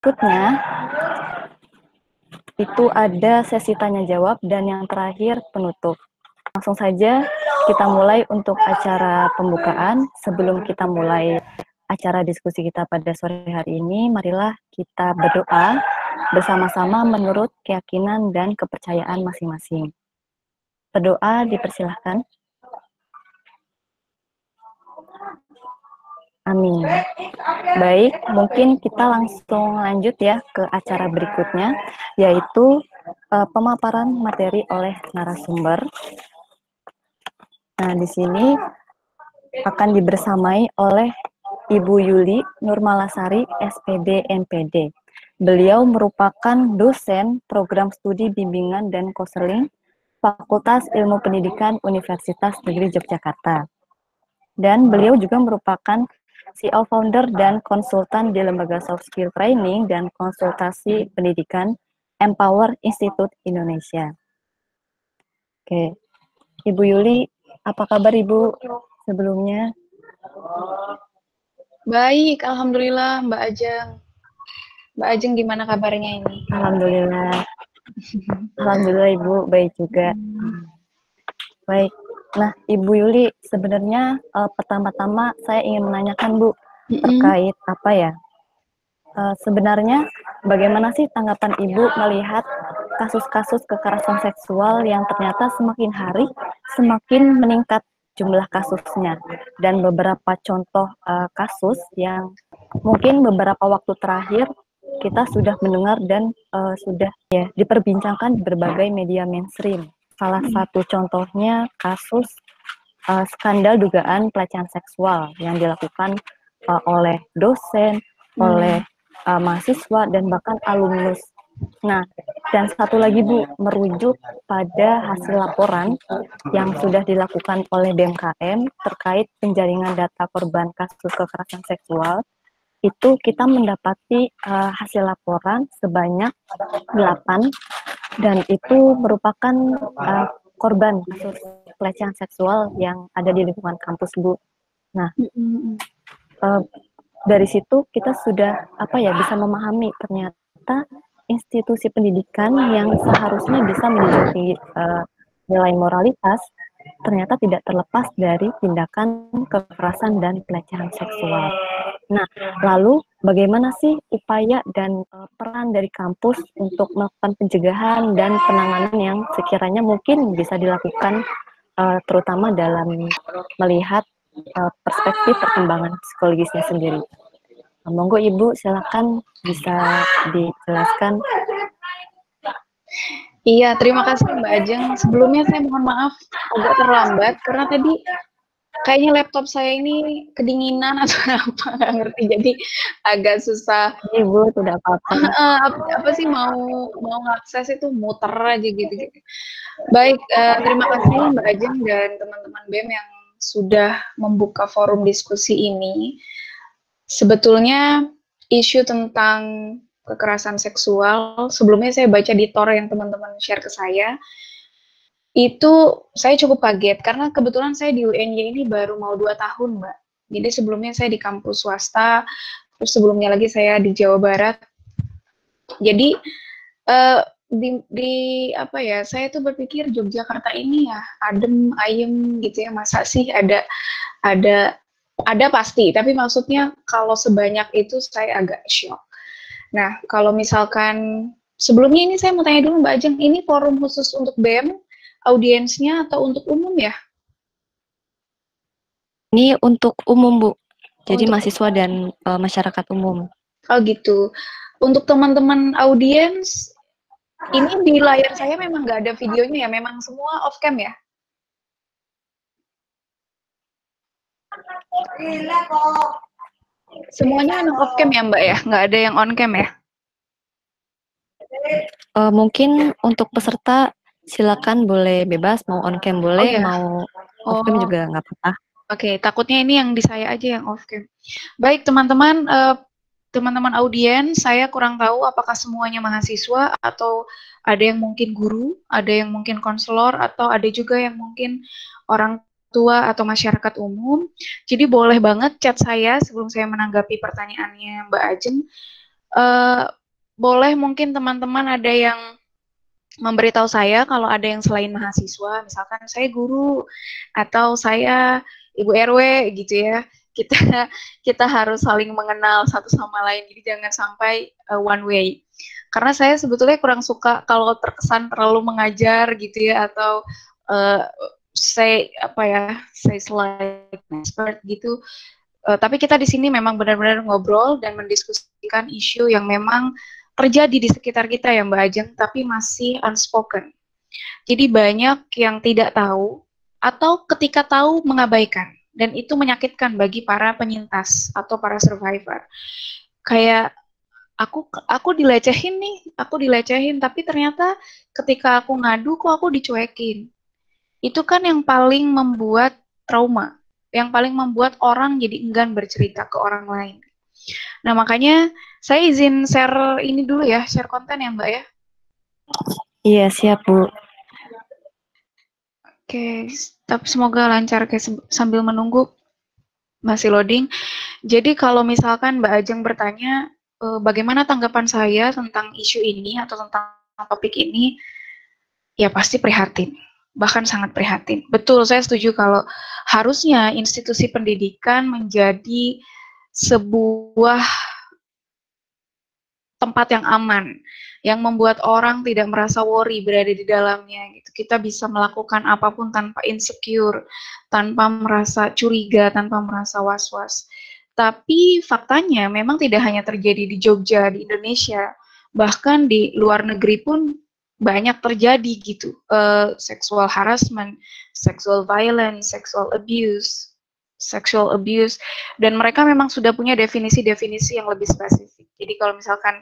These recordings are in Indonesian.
Berikutnya, itu ada sesi tanya jawab dan yang terakhir penutup. Langsung saja kita mulai untuk acara pembukaan. Sebelum kita mulai acara diskusi kita pada sore hari ini, marilah kita berdoa bersama-sama menurut keyakinan dan kepercayaan masing-masing. Berdoa dipersilahkan. Amin. Baik, mungkin kita langsung lanjut ya ke acara berikutnya, yaitu pemaparan materi oleh narasumber. Nah, di sini akan dibersamai oleh Ibu Yuli Nurmalasari, SPD NPD. Beliau merupakan dosen program studi bimbingan dan konseling Fakultas Ilmu Pendidikan Universitas Negeri Yogyakarta. Dan beliau juga merupakan CEO founder dan konsultan di Lembaga Soft Skill Training dan Konsultasi Pendidikan Empower Institute Indonesia. Oke, Ibu Yuli, apa kabar Ibu sebelumnya? Baik, alhamdulillah Mbak Ajeng. Mbak Ajeng gimana kabarnya ini? Alhamdulillah. Alhamdulillah Ibu, baik juga. Baik. Nah, Ibu Yuli, sebenarnya pertama-tama saya ingin menanyakan Bu, terkait apa ya? Sebenarnya bagaimana sih tanggapan Ibu melihat kasus-kasus kekerasan seksual yang ternyata semakin hari semakin meningkat jumlah kasusnya, dan beberapa contoh kasus yang mungkin beberapa waktu terakhir kita sudah mendengar dan sudah ya diperbincangkan di berbagai media mainstream. Salah satu contohnya kasus skandal dugaan pelecehan seksual yang dilakukan oleh dosen, oleh mahasiswa, dan bahkan alumnus. Nah, dan satu lagi Bu, merujuk pada hasil laporan yang sudah dilakukan oleh BMKM terkait penjaringan data korban kasus kekerasan seksual, itu kita mendapati hasil laporan sebanyak 8, dan itu merupakan korban kasus pelecehan seksual yang ada di lingkungan kampus Bu. Nah, dari situ kita sudah bisa memahami ternyata institusi pendidikan yang seharusnya bisa menjunjung nilai moralitas ternyata tidak terlepas dari tindakan kekerasan dan pelecehan seksual. Nah, lalu bagaimana sih upaya dan peran dari kampus untuk melakukan pencegahan dan penanganan yang sekiranya mungkin bisa dilakukan terutama dalam melihat perspektif perkembangan psikologisnya sendiri. Monggo Ibu, silakan bisa dijelaskan. Iya, terima kasih Mbak Ajeng. Sebelumnya saya mohon maaf agak terlambat karena tadi kayaknya laptop saya ini kedinginan atau apa, nggak ngerti. Jadi agak susah. Ibu, tidak apa-apa. Apa sih mau ngakses itu muter aja gitu. Baik, terima kasih Mbak Ajeng dan teman-teman BEM yang sudah membuka forum diskusi ini. Sebetulnya isu tentang kekerasan seksual, sebelumnya saya baca di Tor yang teman-teman share ke saya, itu saya cukup kaget, karena kebetulan saya di UNY ini baru mau 2 tahun, Mbak. Jadi sebelumnya saya di kampus swasta, terus sebelumnya lagi saya di Jawa Barat. Jadi, saya tuh berpikir Yogyakarta ini ya adem, ayem gitu ya, masa sih ada pasti, tapi maksudnya kalau sebanyak itu saya agak shock. Nah, kalau misalkan sebelumnya ini saya mau tanya dulu Mbak Ajeng, ini forum khusus untuk BEM, audiensnya atau untuk umum ya? Ini untuk umum Bu, jadi mahasiswa dan masyarakat umum. Oh gitu. Untuk teman-teman audiens, ini di layar saya memang nggak ada videonya ya, memang semua off cam ya? Semuanya memang off cam ya Mbak ya, nggak ada yang on cam ya? Mungkin untuk peserta silakan boleh bebas, mau on cam boleh, mau off cam juga nggak apa-apa. Oke, takutnya ini yang di saya aja yang off cam. Baik teman-teman, teman-teman audiens, saya kurang tahu apakah semuanya mahasiswa atau ada yang mungkin guru, ada yang mungkin konselor, atau ada juga yang mungkin orang tua atau masyarakat umum. Jadi boleh banget chat saya sebelum saya menanggapi pertanyaannya Mbak Ajeng. Boleh mungkin teman-teman ada yang memberitahu saya kalau ada yang selain mahasiswa, misalkan saya guru atau saya ibu RW gitu ya. Kita harus saling mengenal satu sama lain. Jadi jangan sampai one way. Karena saya sebetulnya kurang suka kalau terkesan terlalu mengajar gitu ya, atau say like expert gitu. Tapi kita di sini memang benar-benar ngobrol dan mendiskusikan isu yang memang terjadi di sekitar kita ya Mbak Ajeng, tapi masih unspoken. Jadi banyak yang tidak tahu atau ketika tahu mengabaikan, dan itu menyakitkan bagi para penyintas atau para survivor. Kayak aku dilecehin nih, aku dilecehin, tapi ternyata ketika aku ngadu kok aku dicuekin. Itu kan yang paling membuat trauma, yang paling membuat orang jadi enggan bercerita ke orang lain. Nah, makanya saya izin share ini dulu ya, share konten ya Mbak ya. Iya, siap Bu. Oke, tapi semoga lancar sambil menunggu masih loading. Jadi kalau misalkan Mbak Ajeng bertanya bagaimana tanggapan saya tentang isu ini atau tentang topik ini, ya pasti prihatin, bahkan sangat prihatin. Betul, saya setuju kalau harusnya institusi pendidikan menjadi sebuah tempat yang aman, yang membuat orang tidak merasa worry berada di dalamnya. Gitu. Kita bisa melakukan apapun tanpa insecure, tanpa merasa curiga, tanpa merasa was-was. Tapi faktanya memang tidak hanya terjadi di Jogja, di Indonesia, bahkan di luar negeri pun banyak terjadi gitu. Sexual harassment, sexual violence, sexual abuse, dan mereka memang sudah punya definisi-definisi yang lebih spesifik. Jadi kalau misalkan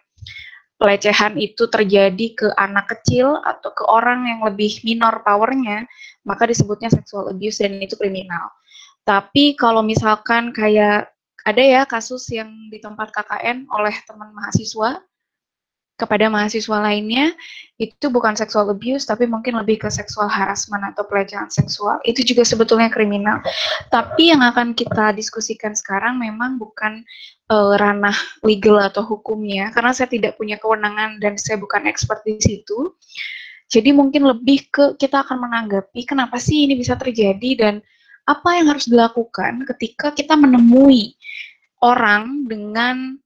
pelecehan itu terjadi ke anak kecil atau ke orang yang lebih minor powernya, maka disebutnya sexual abuse dan itu kriminal. Tapi kalau misalkan kayak ada ya kasus yang di tempat KKN oleh teman mahasiswa kepada mahasiswa lainnya, itu bukan sexual abuse, tapi mungkin lebih ke sexual harassment atau pelecehan seksual. Itu juga sebetulnya kriminal. Tapi yang akan kita diskusikan sekarang memang bukan ranah legal atau hukumnya, karena saya tidak punya kewenangan dan saya bukan expert di situ. Jadi mungkin lebih ke kita akan menanggapi kenapa sih ini bisa terjadi dan apa yang harus dilakukan ketika kita menemui orang dengan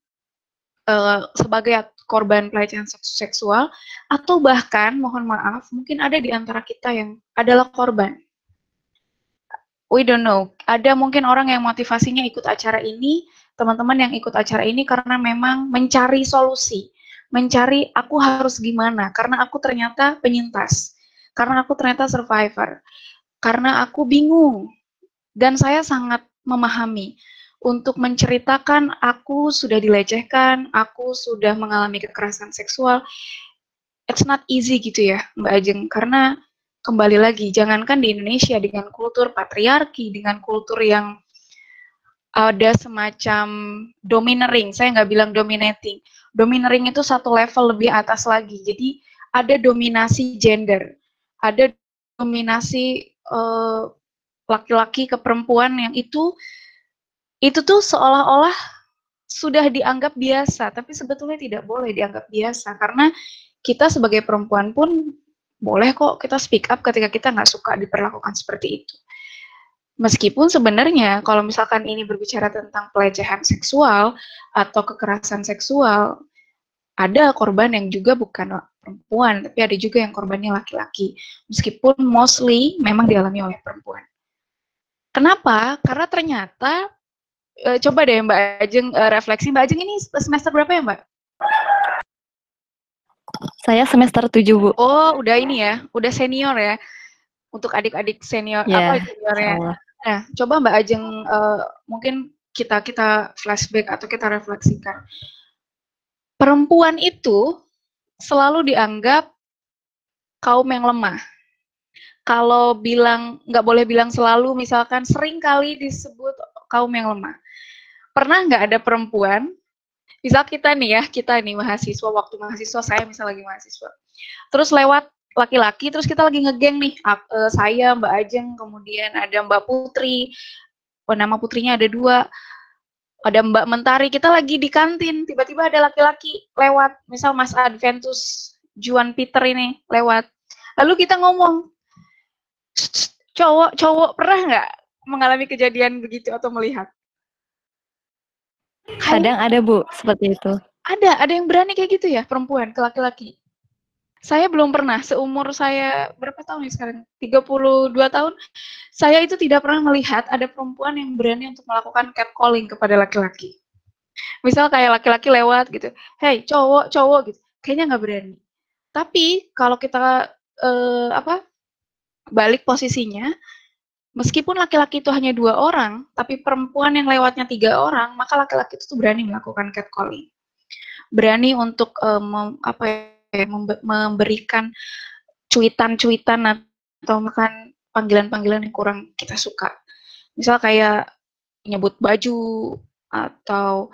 sebagai korban pelecehan seksual, atau bahkan, mohon maaf, mungkin ada di antara kita yang adalah korban. We don't know. Ada mungkin orang yang motivasinya ikut acara ini, teman-teman yang ikut acara ini karena memang mencari solusi, mencari aku harus gimana, karena aku ternyata penyintas, karena aku ternyata survivor, karena aku bingung, dan saya sangat memahami untuk menceritakan aku sudah dilecehkan, aku sudah mengalami kekerasan seksual. It's not easy gitu ya, Mbak Ajeng, karena kembali lagi, jangankan di Indonesia dengan kultur patriarki, dengan kultur yang ada semacam domineering, saya nggak bilang dominating. Domineering itu satu level lebih atas lagi, jadi ada dominasi gender, ada dominasi laki-laki ke perempuan yang itu tuh seolah-olah sudah dianggap biasa, tapi sebetulnya tidak boleh dianggap biasa, karena kita sebagai perempuan pun boleh kok kita speak up ketika kita nggak suka diperlakukan seperti itu. Meskipun sebenarnya kalau misalkan ini berbicara tentang pelecehan seksual atau kekerasan seksual, ada korban yang juga bukan perempuan, tapi ada juga yang korbannya laki-laki. Meskipun mostly memang dialami oleh perempuan. Kenapa? Karena ternyata coba deh Mbak Ajeng refleksi. Mbak Ajeng ini semester berapa ya Mbak? Saya semester 7 Bu. Oh udah ini ya, udah senior ya. Untuk adik-adik senior ya, juniornya. Nah coba Mbak Ajeng mungkin kita flashback atau kita refleksikan. Perempuan itu selalu dianggap kaum yang lemah. Kalau bilang, nggak boleh bilang selalu, misalkan sering kali disebut kaum yang lemah. Pernah nggak ada perempuan, misal kita nih mahasiswa, waktu mahasiswa, saya misal lagi mahasiswa, terus lewat laki-laki, terus kita lagi ngegeng nih, saya, Mbak Ajeng, kemudian ada Mbak Putri, nama putrinya ada 2, ada Mbak Mentari, kita lagi di kantin, tiba-tiba ada laki-laki lewat, misal Mas Adventus Juan Peter ini lewat. Lalu kita ngomong, cowok pernah nggak mengalami kejadian begitu atau melihat? Kadang ada Bu, seperti itu. Ada yang berani kayak gitu ya, perempuan ke laki-laki. Saya belum pernah, seumur saya, berapa tahun nih sekarang? 32 tahun, saya itu tidak pernah melihat ada perempuan yang berani untuk melakukan catcalling kepada laki-laki. Misal kayak laki-laki lewat gitu, hey cowok gitu, kayaknya nggak berani. Tapi kalau kita balik posisinya, meskipun laki-laki itu hanya 2 orang, tapi perempuan yang lewatnya 3 orang, maka laki-laki itu tuh berani melakukan catcalling. Berani untuk memberikan cuitan-cuitan atau bahkan panggilan-panggilan yang kurang kita suka. Misal kayak nyebut baju atau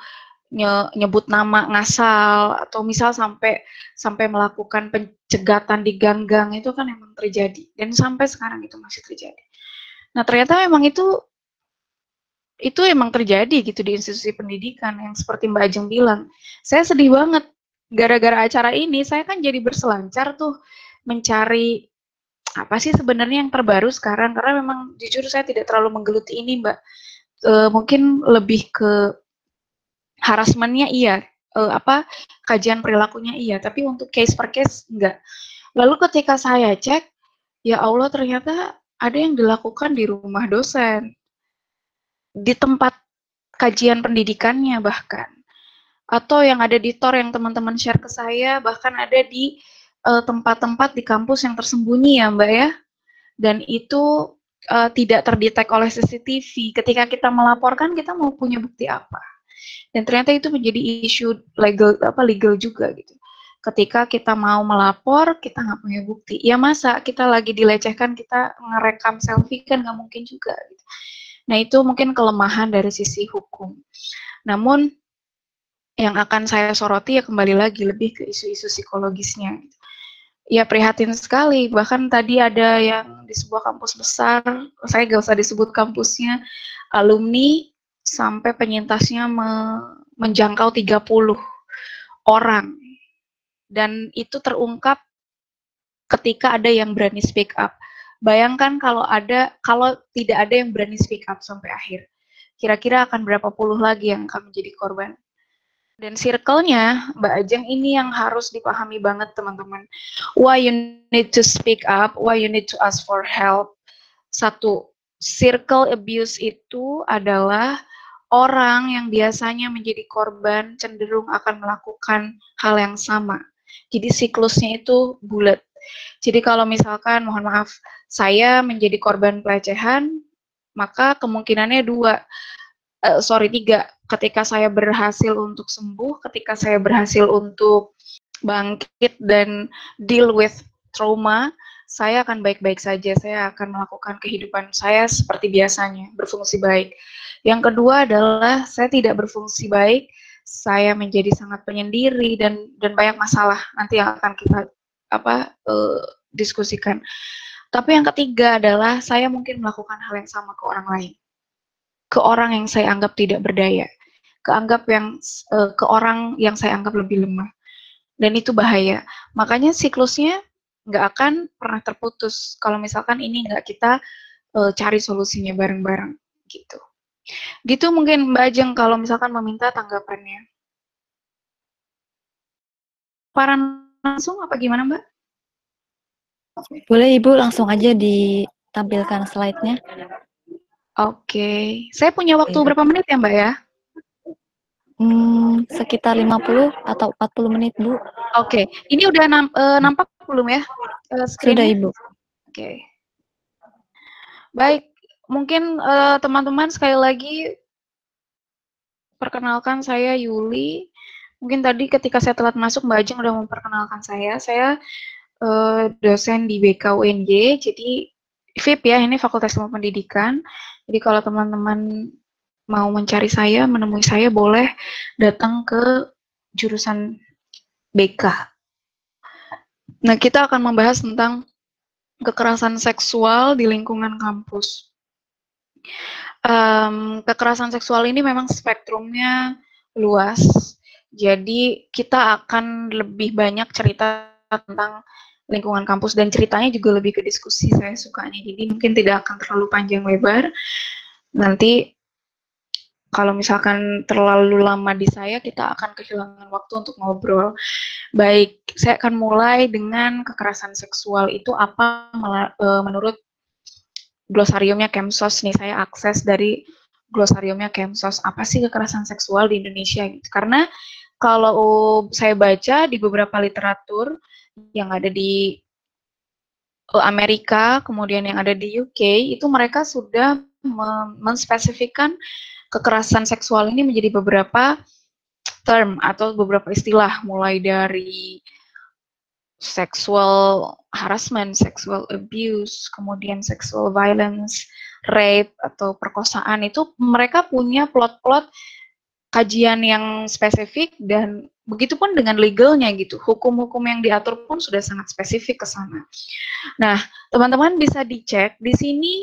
nyebut nama ngasal, atau misal sampai melakukan pencegatan di gang-gang, itu kan emang terjadi dan sampai sekarang itu masih terjadi. Nah, ternyata memang itu emang terjadi gitu di institusi pendidikan yang seperti Mbak Ajeng bilang. Saya sedih banget gara-gara acara ini, saya kan jadi berselancar tuh mencari apa sih sebenarnya yang terbaru sekarang, karena memang jujur saya tidak terlalu menggeluti ini, Mbak. Mungkin lebih ke harassment-nya iya, kajian perilakunya iya, tapi untuk case per case enggak. Lalu ketika saya cek, ya Allah ternyata ada yang dilakukan di rumah dosen, di tempat kajian pendidikannya bahkan, atau yang ada di TOR yang teman-teman share ke saya, bahkan ada di tempat-tempat di kampus yang tersembunyi ya Mbak ya, dan itu tidak terdetek oleh CCTV. Ketika kita melaporkan, kita mau punya bukti apa? Dan ternyata itu menjadi isu legal juga gitu. Ketika kita mau melapor, kita nggak punya bukti. Ya masa kita lagi dilecehkan, kita ngerekam selfie kan nggak mungkin juga. Gitu. Nah itu mungkin kelemahan dari sisi hukum. Namun yang akan saya soroti ya kembali lagi lebih ke isu-isu psikologisnya. Gitu. Ya prihatin sekali. Bahkan tadi ada yang di sebuah kampus besar, saya gak usah disebut kampusnya, alumni sampai penyintasnya menjangkau 30 orang. Dan itu terungkap ketika ada yang berani speak up. Bayangkan kalau tidak ada yang berani speak up sampai akhir. Kira-kira akan berapa puluh lagi yang akan menjadi korban. Dan circle-nya, Mbak Ajeng, ini yang harus dipahami banget teman-teman. Why you need to speak up, why you need to ask for help. Satu, circle abuse itu adalah orang yang biasanya menjadi korban cenderung akan melakukan hal yang sama. Jadi siklusnya itu bulat. Jadi kalau misalkan, mohon maaf, saya menjadi korban pelecehan, maka kemungkinannya tiga. Ketika saya berhasil untuk sembuh, ketika saya berhasil untuk bangkit dan deal with trauma, saya akan baik-baik saja. Saya akan melakukan kehidupan saya seperti biasanya, berfungsi baik. Yang kedua adalah saya tidak berfungsi baik, saya menjadi sangat penyendiri dan banyak masalah nanti yang akan kita diskusikan. Tapi yang ketiga adalah saya mungkin melakukan hal yang sama ke orang lain, ke orang yang saya anggap tidak berdaya, ke orang yang saya anggap lebih lemah, dan itu bahaya. Makanya siklusnya nggak akan pernah terputus kalau misalkan ini nggak kita cari solusinya bareng-bareng gitu. Gitu mungkin Mbak Ajeng kalau misalkan meminta tanggapannya. Paran langsung apa gimana Mbak? Boleh Ibu langsung aja ditampilkan slide-nya. Oke. Saya punya waktu berapa menit ya Mbak ya? Sekitar 50 atau 40 menit Bu. Oke. Ini udah nampak belum ya? Sudah Ibu. Oke. Baik. Mungkin teman-teman sekali lagi perkenalkan saya Yuli. Mungkin tadi ketika saya telat masuk Mbak Ajeng udah memperkenalkan saya. Saya dosen di BKUNJ, jadi VIP ya, ini Fakultas Ilmu Pendidikan. Jadi kalau teman-teman mau mencari saya, menemui saya, boleh datang ke jurusan BK. Nah, kita akan membahas tentang kekerasan seksual di lingkungan kampus. Kekerasan seksual ini memang spektrumnya luas, jadi kita akan lebih banyak cerita tentang lingkungan kampus dan ceritanya juga lebih ke diskusi, saya sukanya. Jadi mungkin tidak akan terlalu panjang lebar. Nanti kalau misalkan terlalu lama di saya, kita akan kehilangan waktu untuk ngobrol. Baik, saya akan mulai dengan kekerasan seksual itu apa menurut glosariumnya Kemsos nih. Saya akses dari glosariumnya Kemsos. Apa sih kekerasan seksual di Indonesia gitu. Karena kalau saya baca di beberapa literatur yang ada di Amerika, kemudian yang ada di UK, itu mereka sudah menspesifikkan kekerasan seksual ini menjadi beberapa term atau beberapa istilah, mulai dari sexual harassment, sexual abuse, kemudian sexual violence, rape atau perkosaan. Itu mereka punya plot-plot kajian yang spesifik dan begitupun dengan legalnya gitu. Hukum-hukum yang diatur pun sudah sangat spesifik ke sana. Nah, teman-teman bisa dicek di sini.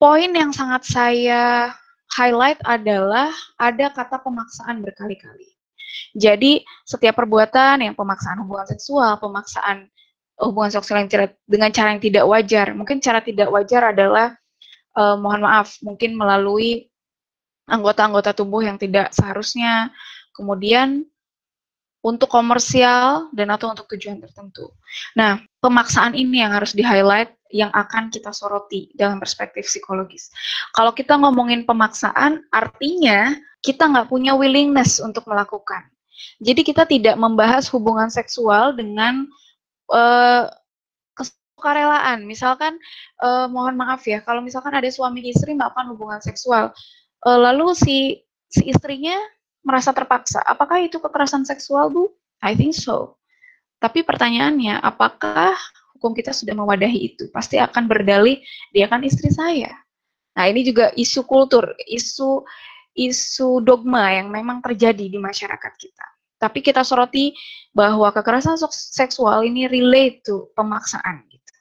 Poin yang sangat saya highlight adalah ada kata pemaksaan berkali-kali. Jadi setiap perbuatan yang pemaksaan hubungan seksual, pemaksaan hubungan seksual yang dengan cara yang tidak wajar, mungkin cara tidak wajar adalah mohon maaf, mungkin melalui anggota-anggota tubuh yang tidak seharusnya, kemudian untuk komersial dan atau untuk tujuan tertentu. Nah, pemaksaan ini yang harus di-highlight, yang akan kita soroti dalam perspektif psikologis. Kalau kita ngomongin pemaksaan, artinya kita nggak punya willingness untuk melakukan. Jadi kita tidak membahas hubungan seksual dengan kesukarelaan. Misalkan, mohon maaf ya, kalau misalkan ada suami istri melakukan hubungan seksual, lalu si istrinya merasa terpaksa. Apakah itu kekerasan seksual, Bu? I think so. Tapi pertanyaannya, apakah hukum kita sudah mewadahi itu? Pasti akan berdalih, dia kan istri saya. Nah, ini juga isu kultur, isu dogma yang memang terjadi di masyarakat kita. Tapi kita soroti bahwa kekerasan seksual ini relate to pemaksaan. Gitu.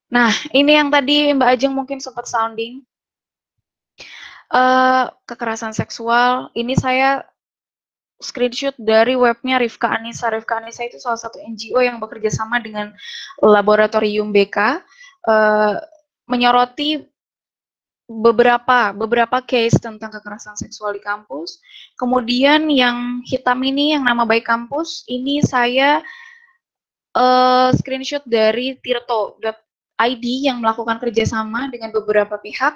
Nah, ini yang tadi Mbak Ajeng mungkin sempat sounding. Kekerasan seksual, ini saya screenshot dari webnya Rifka Anissa. Rifka Anissa itu salah satu NGO yang bekerja sama dengan Laboratorium BK, menyoroti beberapa case tentang kekerasan seksual di kampus. Kemudian yang hitam ini, yang nama baik kampus, ini saya screenshot dari tirto.id yang melakukan kerjasama dengan beberapa pihak.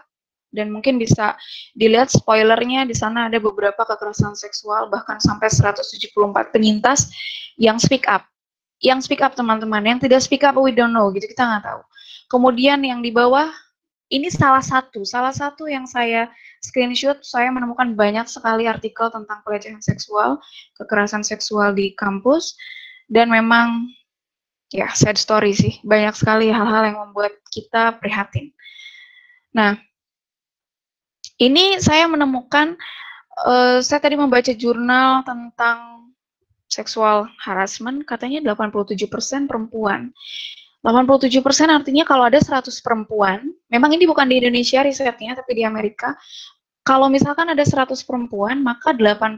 Dan mungkin bisa dilihat spoilernya, di sana ada beberapa kekerasan seksual, bahkan sampai 174 penyintas yang speak up. Yang speak up teman-teman, yang tidak speak up we don't know, gitu, kita nggak tahu. Kemudian yang di bawah, ini salah satu yang saya screenshot, saya menemukan banyak sekali artikel tentang pelecehan seksual, kekerasan seksual di kampus, dan memang, ya sad story sih, banyak sekali hal-hal yang membuat kita prihatin. Nah, ini saya menemukan, saya tadi membaca jurnal tentang seksual harassment, katanya 87% perempuan. 87% artinya kalau ada 100 perempuan, memang ini bukan di Indonesia risetnya, tapi di Amerika, kalau misalkan ada 100 perempuan, maka 87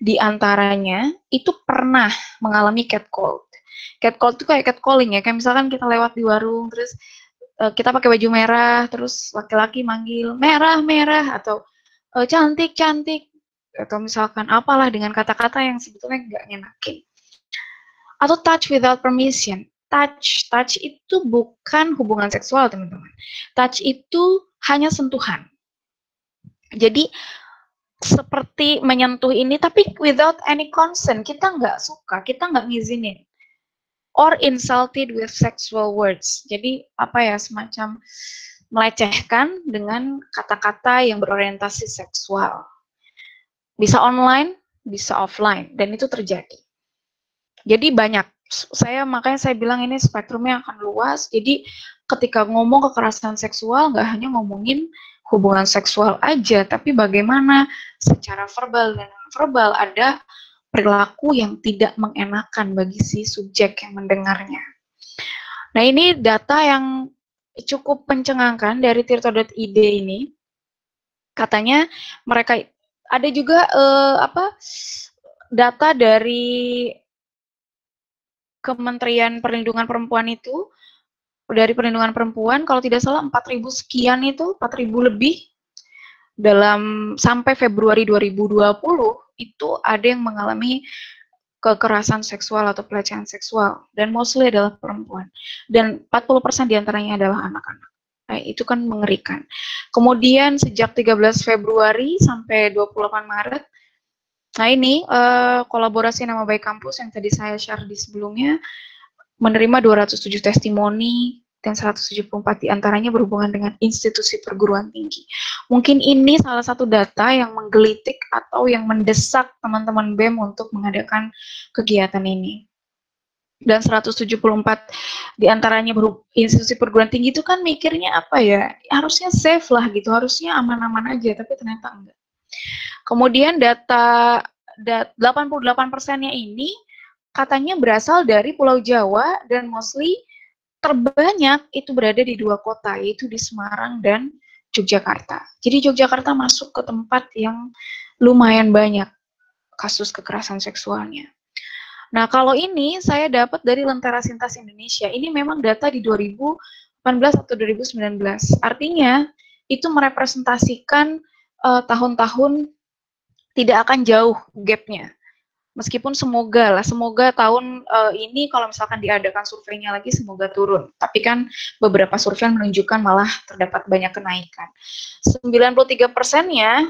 diantaranya itu pernah mengalami catcall. Catcall itu kayak catcalling ya, kayak misalkan kita lewat di warung, terus kita pakai baju merah, terus laki-laki manggil merah, atau cantik, atau misalkan apalah dengan kata-kata yang sebetulnya nggak ngenakin. Atau touch without permission. Touch itu bukan hubungan seksual, teman-teman. Touch itu hanya sentuhan. Jadi seperti menyentuh ini, tapi without any consent, kita nggak suka, kita nggak ngizinin. Or insulted with sexual words. Jadi apa ya, semacam melecehkan dengan kata-kata yang berorientasi seksual. Bisa online, bisa offline, dan itu terjadi. Jadi banyak. Makanya saya bilang ini spektrumnya akan luas. Jadi ketika ngomong kekerasan seksual, nggak hanya ngomongin hubungan seksual aja, tapi bagaimana secara verbal dan non-verbal ada perilaku yang tidak mengenakan bagi si subjek yang mendengarnya. Nah, ini data yang cukup mencengangkan dari tirto.id ini. Katanya mereka ada juga data dari Kementerian Perlindungan Perempuan itu, dari Perlindungan Perempuan kalau tidak salah 4.000 sekian itu, 4.000 lebih dalam sampai Februari 2020 itu ada yang mengalami kekerasan seksual atau pelecehan seksual, dan mostly adalah perempuan, dan 40% diantaranya adalah anak-anak. Nah, itu kan mengerikan. Kemudian sejak 13 Februari sampai 28 Maret, nah ini kolaborasi Nama Baik Kampus yang tadi saya share di sebelumnya, menerima 207 testimoni, dan 174 diantaranya berhubungan dengan institusi perguruan tinggi. Mungkin ini salah satu data yang menggelitik atau yang mendesak teman-teman BEM untuk mengadakan kegiatan ini. Dan 174 diantaranya institusi perguruan tinggi itu kan mikirnya apa ya, harusnya safe lah gitu, harusnya aman-aman aja, tapi ternyata enggak. Kemudian data 88%-nya ini katanya berasal dari Pulau Jawa, dan mostly terbanyak itu berada di 2 kota, yaitu di Semarang dan Yogyakarta. Jadi Yogyakarta masuk ke tempat yang lumayan banyak kasus kekerasan seksualnya. Nah, kalau ini saya dapat dari Lentera Sintas Indonesia. Ini memang data di 2018 atau 2019. Artinya itu merepresentasikan tahun-tahun tidak akan jauh gapnya. Meskipun semoga tahun ini kalau misalkan diadakan surveinya lagi semoga turun. Tapi kan beberapa survei menunjukkan malah terdapat banyak kenaikan. 93%-nya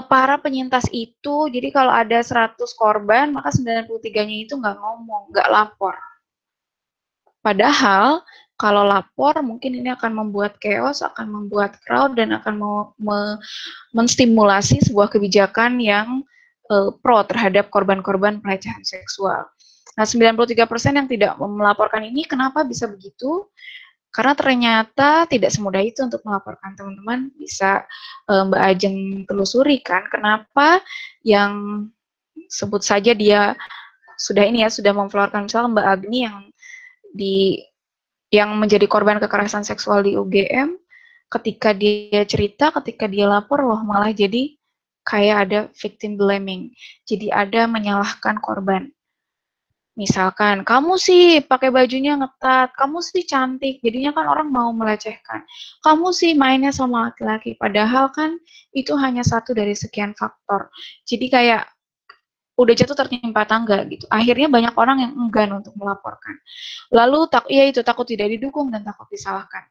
para penyintas itu, jadi kalau ada 100 korban, maka 93-nya itu nggak ngomong, nggak lapor. Padahal kalau lapor mungkin ini akan membuat chaos, akan membuat crowd, dan akan menstimulasi sebuah kebijakan yang pro terhadap korban-korban pelecehan seksual. Nah, 93% yang tidak melaporkan ini, kenapa bisa begitu? Karena ternyata tidak semudah itu untuk melaporkan. Teman-teman bisa Mbak Ajeng telusuri kan, kenapa yang sebut saja dia sudah memflorkan, misalnya Mbak Agni yang menjadi korban kekerasan seksual di UGM, ketika dia cerita, ketika dia lapor, loh malah jadi kayak ada victim blaming. Jadi ada menyalahkan korban. Misalkan, kamu sih pakai bajunya ngetat, kamu sih cantik, jadinya kan orang mau melecehkan. Kamu sih mainnya sama laki-laki, padahal kan itu hanya satu dari sekian faktor. Jadi kayak udah jatuh tertimpa tangga gitu. Akhirnya banyak orang yang enggan untuk melaporkan. Lalu takut tidak didukung dan takut disalahkan.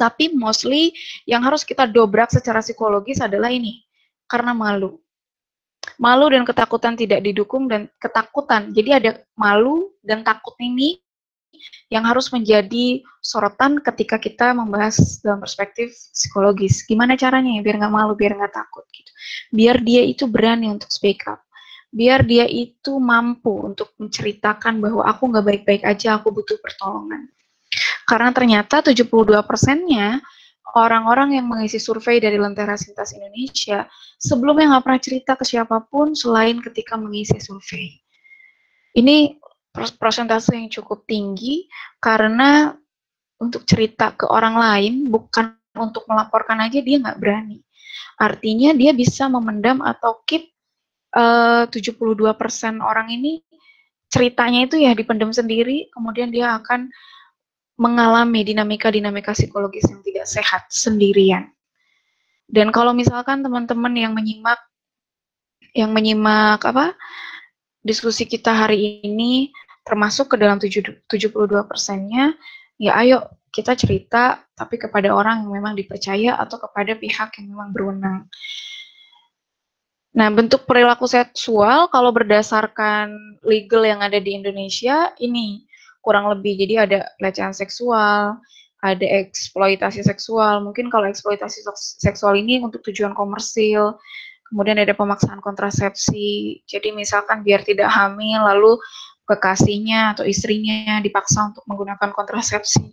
Tapi mostly yang harus kita dobrak secara psikologis adalah ini, karena malu. Malu dan ketakutan tidak didukung, dan ketakutan. Jadi ada malu dan takut ini yang harus menjadi sorotan ketika kita membahas dalam perspektif psikologis. Gimana caranya ya biar nggak malu, biar nggak takut gitu. Biar dia itu berani untuk speak up. Biar dia itu mampu untuk menceritakan bahwa aku nggak baik-baik aja, aku butuh pertolongan. Karena ternyata 72%-nya orang-orang yang mengisi survei dari Lentera Sintas Indonesia sebelumnya nggak pernah cerita ke siapapun selain ketika mengisi survei. Ini persentase yang cukup tinggi karena untuk cerita ke orang lain, bukan untuk melaporkan aja dia nggak berani. Artinya dia bisa memendam atau keep 72% orang ini ceritanya itu ya dipendam sendiri, kemudian dia akan mengalami dinamika-dinamika psikologis yang tidak sehat sendirian. Dan kalau misalkan teman-teman yang menyimak diskusi kita hari ini termasuk ke dalam 72%-nya, ya ayo kita cerita tapi kepada orang yang memang dipercaya atau kepada pihak yang memang berwenang. Nah, bentuk perilaku seksual kalau berdasarkan legal yang ada di Indonesia ini kurang lebih, jadi ada pelecehan seksual, ada eksploitasi seksual, mungkin kalau eksploitasi seksual ini untuk tujuan komersil, kemudian ada pemaksaan kontrasepsi, jadi misalkan biar tidak hamil, lalu kekasihnya atau istrinya dipaksa untuk menggunakan kontrasepsi,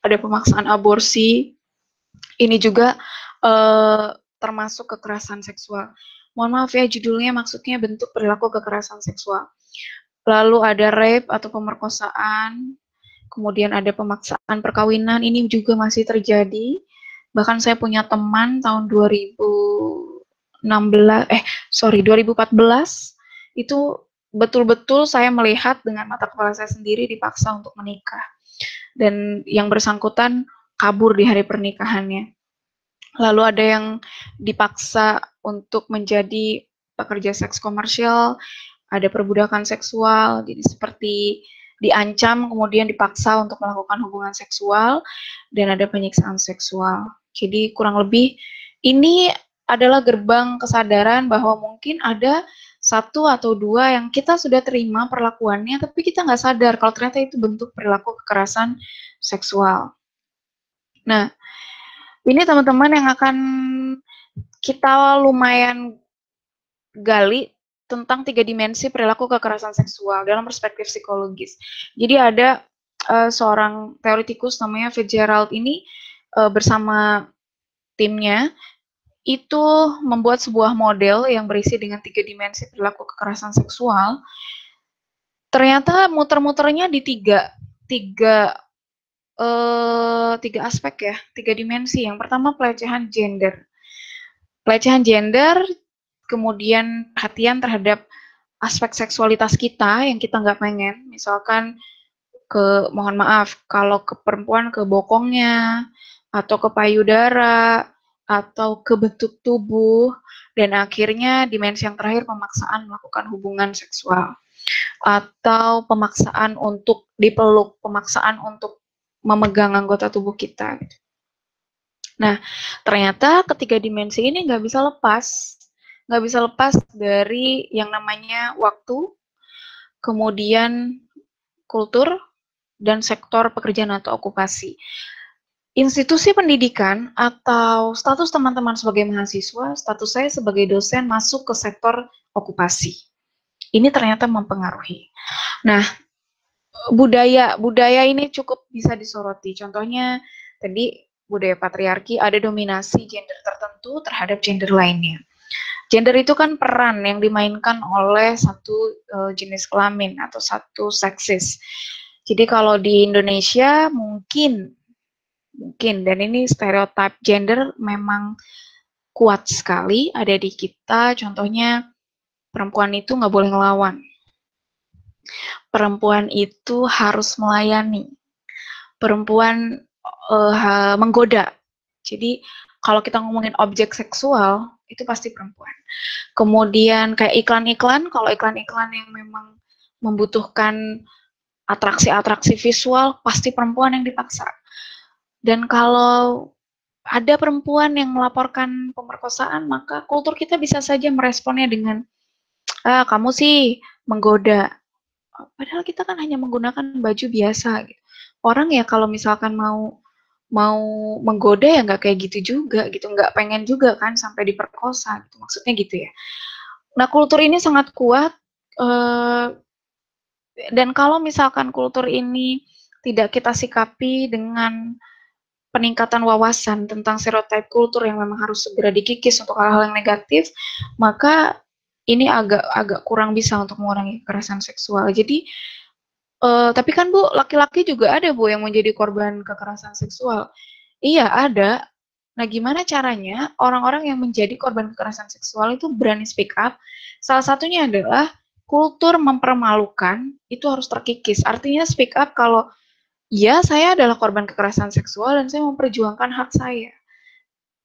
ada pemaksaan aborsi, ini juga termasuk kekerasan seksual. Mohon maaf ya, judulnya maksudnya bentuk perilaku kekerasan seksual. Lalu ada rape atau pemerkosaan, kemudian ada pemaksaan perkawinan, ini juga masih terjadi. Bahkan saya punya teman tahun 2014 itu betul-betul saya melihat dengan mata kepala saya sendiri dipaksa untuk menikah. Dan yang bersangkutan kabur di hari pernikahannya. Lalu ada yang dipaksa untuk menjadi pekerja seks komersial, ada perbudakan seksual, jadi seperti diancam kemudian dipaksa untuk melakukan hubungan seksual, dan ada penyiksaan seksual. Jadi kurang lebih ini adalah gerbang kesadaran bahwa mungkin ada satu atau dua yang kita sudah terima perlakuannya, tapi kita nggak sadar kalau ternyata itu bentuk perilaku kekerasan seksual. Nah, ini teman-teman yang akan kita lumayan gali tentang 3 dimensi perilaku kekerasan seksual dalam perspektif psikologis. Jadi ada seorang teoretikus namanya Fitzgerald ini bersama timnya itu membuat sebuah model yang berisi dengan 3 dimensi perilaku kekerasan seksual. Ternyata muter-muternya di tiga aspek ya, 3 dimensi. Yang pertama pelecehan gender. Pelecehan gender, kemudian perhatian terhadap aspek seksualitas kita yang kita nggak pengen. Misalkan mohon maaf, kalau ke perempuan ke bokongnya, atau ke payudara, atau ke bentuk tubuh, dan akhirnya dimensi yang terakhir pemaksaan melakukan hubungan seksual. Atau pemaksaan untuk dipeluk, pemaksaan untuk memegang anggota tubuh kita. Nah, ternyata ketiga dimensi ini nggak bisa lepas dari yang namanya waktu, kemudian kultur, dan sektor pekerjaan atau okupasi. Institusi pendidikan atau status teman-teman sebagai mahasiswa, status saya sebagai dosen masuk ke sektor okupasi. Ini ternyata mempengaruhi. Nah, budaya ini cukup bisa disoroti. Contohnya tadi budaya patriarki, ada dominasi gender tertentu terhadap gender lainnya. Gender itu kan peran yang dimainkan oleh satu jenis kelamin atau satu seksis. Jadi kalau di Indonesia mungkin, dan ini stereotip gender memang kuat sekali ada di kita. Contohnya perempuan itu nggak boleh ngelawan. Perempuan itu harus melayani. Perempuan menggoda. Jadi kalau kita ngomongin objek seksual itu pasti perempuan. Kemudian kayak iklan-iklan, kalau iklan-iklan yang memang membutuhkan atraksi-atraksi visual pasti perempuan yang dipaksa. Dan kalau ada perempuan yang melaporkan pemerkosaan, maka kultur kita bisa saja meresponnya dengan kamu sih menggoda. Padahal kita kan hanya menggunakan baju biasa gitu. Orang ya kalau misalkan mau menggoda ya nggak kayak gitu juga gitu, nggak pengen juga kan sampai diperkosa gitu, maksudnya gitu ya. Nah, kultur ini sangat kuat dan kalau misalkan kultur ini tidak kita sikapi dengan peningkatan wawasan tentang stereotip kultur yang memang harus segera dikikis untuk hal-hal yang negatif, maka ini agak kurang bisa untuk mengurangi kekerasan seksual. Jadi tapi kan Bu, laki-laki juga ada Bu yang menjadi korban kekerasan seksual. Iya, ada. Nah, gimana caranya orang-orang yang menjadi korban kekerasan seksual itu berani speak up? Salah satunya adalah kultur mempermalukan itu harus terkikis. Artinya speak up kalau ya saya adalah korban kekerasan seksual dan saya memperjuangkan hak saya.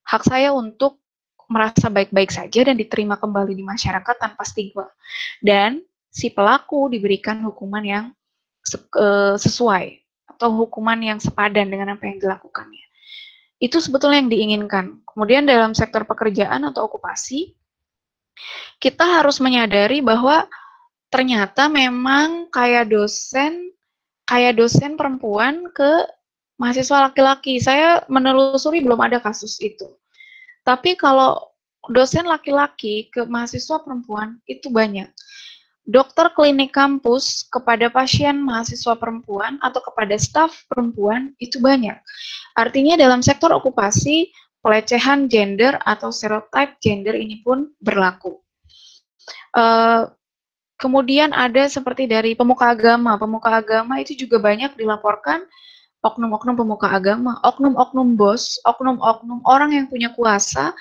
Hak saya untuk merasa baik-baik saja dan diterima kembali di masyarakat tanpa stigma. Dan si pelaku diberikan hukuman yang sesuai atau hukuman yang sepadan dengan apa yang dilakukannya. Itu sebetulnya yang diinginkan. Kemudian dalam sektor pekerjaan atau okupasi, kita harus menyadari bahwa ternyata memang kayak dosen perempuan ke mahasiswa laki-laki. Saya menelusuri belum ada kasus itu. Tapi kalau dosen laki-laki ke mahasiswa perempuan itu banyak. Dokter klinik kampus kepada pasien mahasiswa perempuan atau kepada staf perempuan itu banyak. Artinya dalam sektor okupasi, pelecehan gender atau stereotip gender ini pun berlaku. Kemudian ada seperti dari pemuka agama. Pemuka agama itu juga banyak dilaporkan oknum-oknum pemuka agama, oknum-oknum bos, oknum-oknum orang yang punya kuasa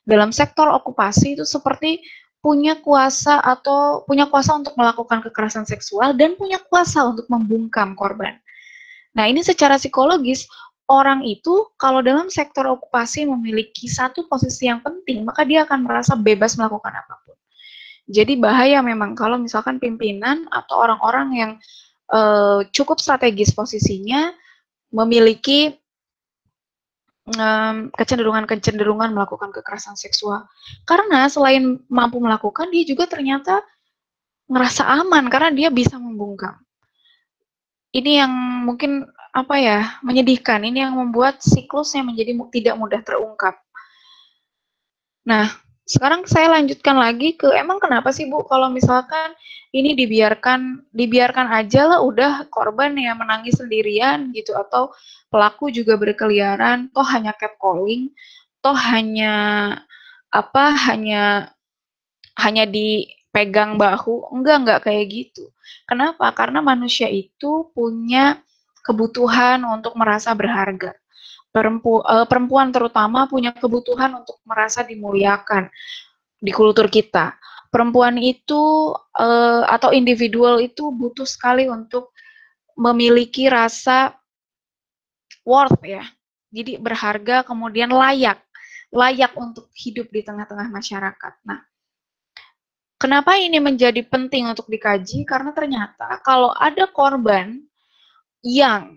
dalam sektor okupasi itu seperti punya kuasa atau punya kuasa untuk melakukan kekerasan seksual dan punya kuasa untuk membungkam korban. Nah, ini secara psikologis, orang itu kalau dalam sektor okupasi memiliki satu posisi yang penting, maka dia akan merasa bebas melakukan apapun. Jadi bahaya memang kalau misalkan pimpinan atau orang-orang yang cukup strategis posisinya memiliki kecenderungan melakukan kekerasan seksual. Karena selain mampu melakukan, dia juga ternyata ngerasa aman karena dia bisa membungkam. Ini yang mungkin menyedihkan. Ini yang membuat siklusnya menjadi tidak mudah terungkap. Nah, sekarang saya lanjutkan lagi ke emang kenapa sih Bu kalau misalkan ini dibiarkan aja lah udah korban yang menangis sendirian gitu atau pelaku juga berkeliaran, toh hanya catcalling, toh hanya hanya dipegang bahu, enggak kayak gitu. Kenapa? Karena manusia itu punya kebutuhan untuk merasa berharga. Perempuan terutama punya kebutuhan untuk merasa dimuliakan di kultur kita. Perempuan itu atau individual itu butuh sekali untuk memiliki rasa worth ya. Jadi berharga kemudian layak untuk hidup di tengah-tengah masyarakat. Nah, kenapa ini menjadi penting untuk dikaji? Karena ternyata kalau ada korban yang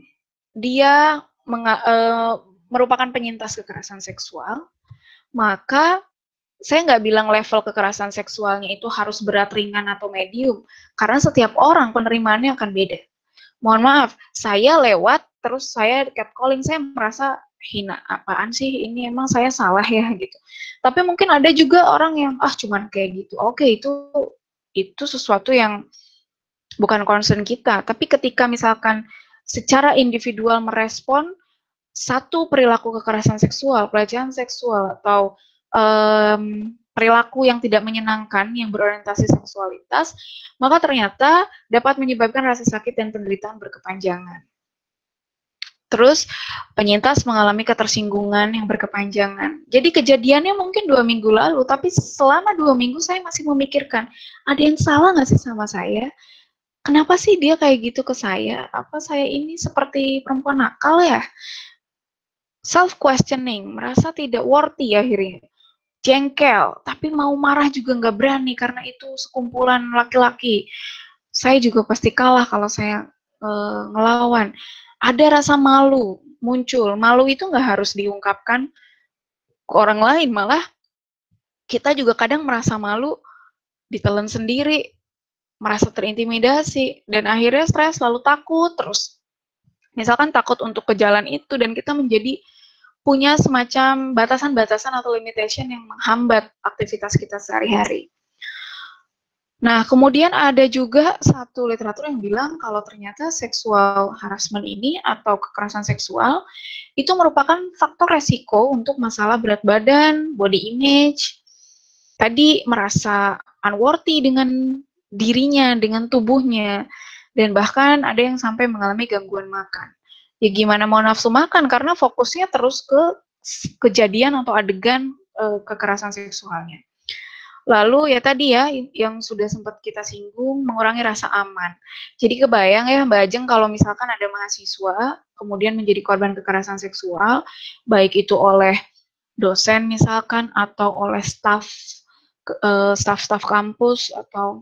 dia merupakan penyintas kekerasan seksual, maka saya nggak bilang level kekerasan seksualnya itu harus berat, ringan, atau medium, karena setiap orang penerimaannya akan beda. Mohon maaf, saya lewat, terus saya catcalling, saya merasa hina, apaan sih, ini emang saya salah ya, gitu. Tapi mungkin ada juga orang yang, cuman kayak gitu, oke, itu sesuatu yang bukan concern kita, tapi ketika misalkan secara individual merespon satu perilaku kekerasan seksual, pelecehan seksual, atau perilaku yang tidak menyenangkan yang berorientasi seksualitas, maka ternyata dapat menyebabkan rasa sakit dan penderitaan berkepanjangan. Terus penyintas mengalami ketersinggungan yang berkepanjangan. Jadi kejadiannya mungkin 2 minggu lalu, tapi selama 2 minggu saya masih memikirkan, ada yang salah nggak sih sama saya? Kenapa sih dia kayak gitu ke saya? Apa saya ini seperti perempuan nakal ya? Self-questioning, merasa tidak worthy akhirnya. Jengkel, tapi mau marah juga nggak berani karena itu sekumpulan laki-laki. Saya juga pasti kalah kalau saya ngelawan. Ada rasa malu muncul. Malu itu nggak harus diungkapkan ke orang lain, malah kita juga kadang merasa malu ditelan sendiri, merasa terintimidasi, dan akhirnya stres, lalu takut terus. Misalkan takut untuk ke jalan itu, dan kita menjadi punya semacam batasan-batasan atau limitation yang menghambat aktivitas kita sehari-hari. Nah, kemudian ada juga satu literatur yang bilang kalau ternyata sexual harassment ini atau kekerasan seksual itu merupakan faktor resiko untuk masalah berat badan, body image, tadi merasa unworthy dengan dirinya, dengan tubuhnya, dan bahkan ada yang sampai mengalami gangguan makan. Ya gimana mau nafsu makan karena fokusnya terus ke kejadian atau adegan kekerasan seksualnya. Lalu ya tadi ya yang sudah sempat kita singgung, mengurangi rasa aman. Jadi kebayang ya Mbak Ajeng kalau misalkan ada mahasiswa kemudian menjadi korban kekerasan seksual, baik itu oleh dosen misalkan atau oleh staf kampus atau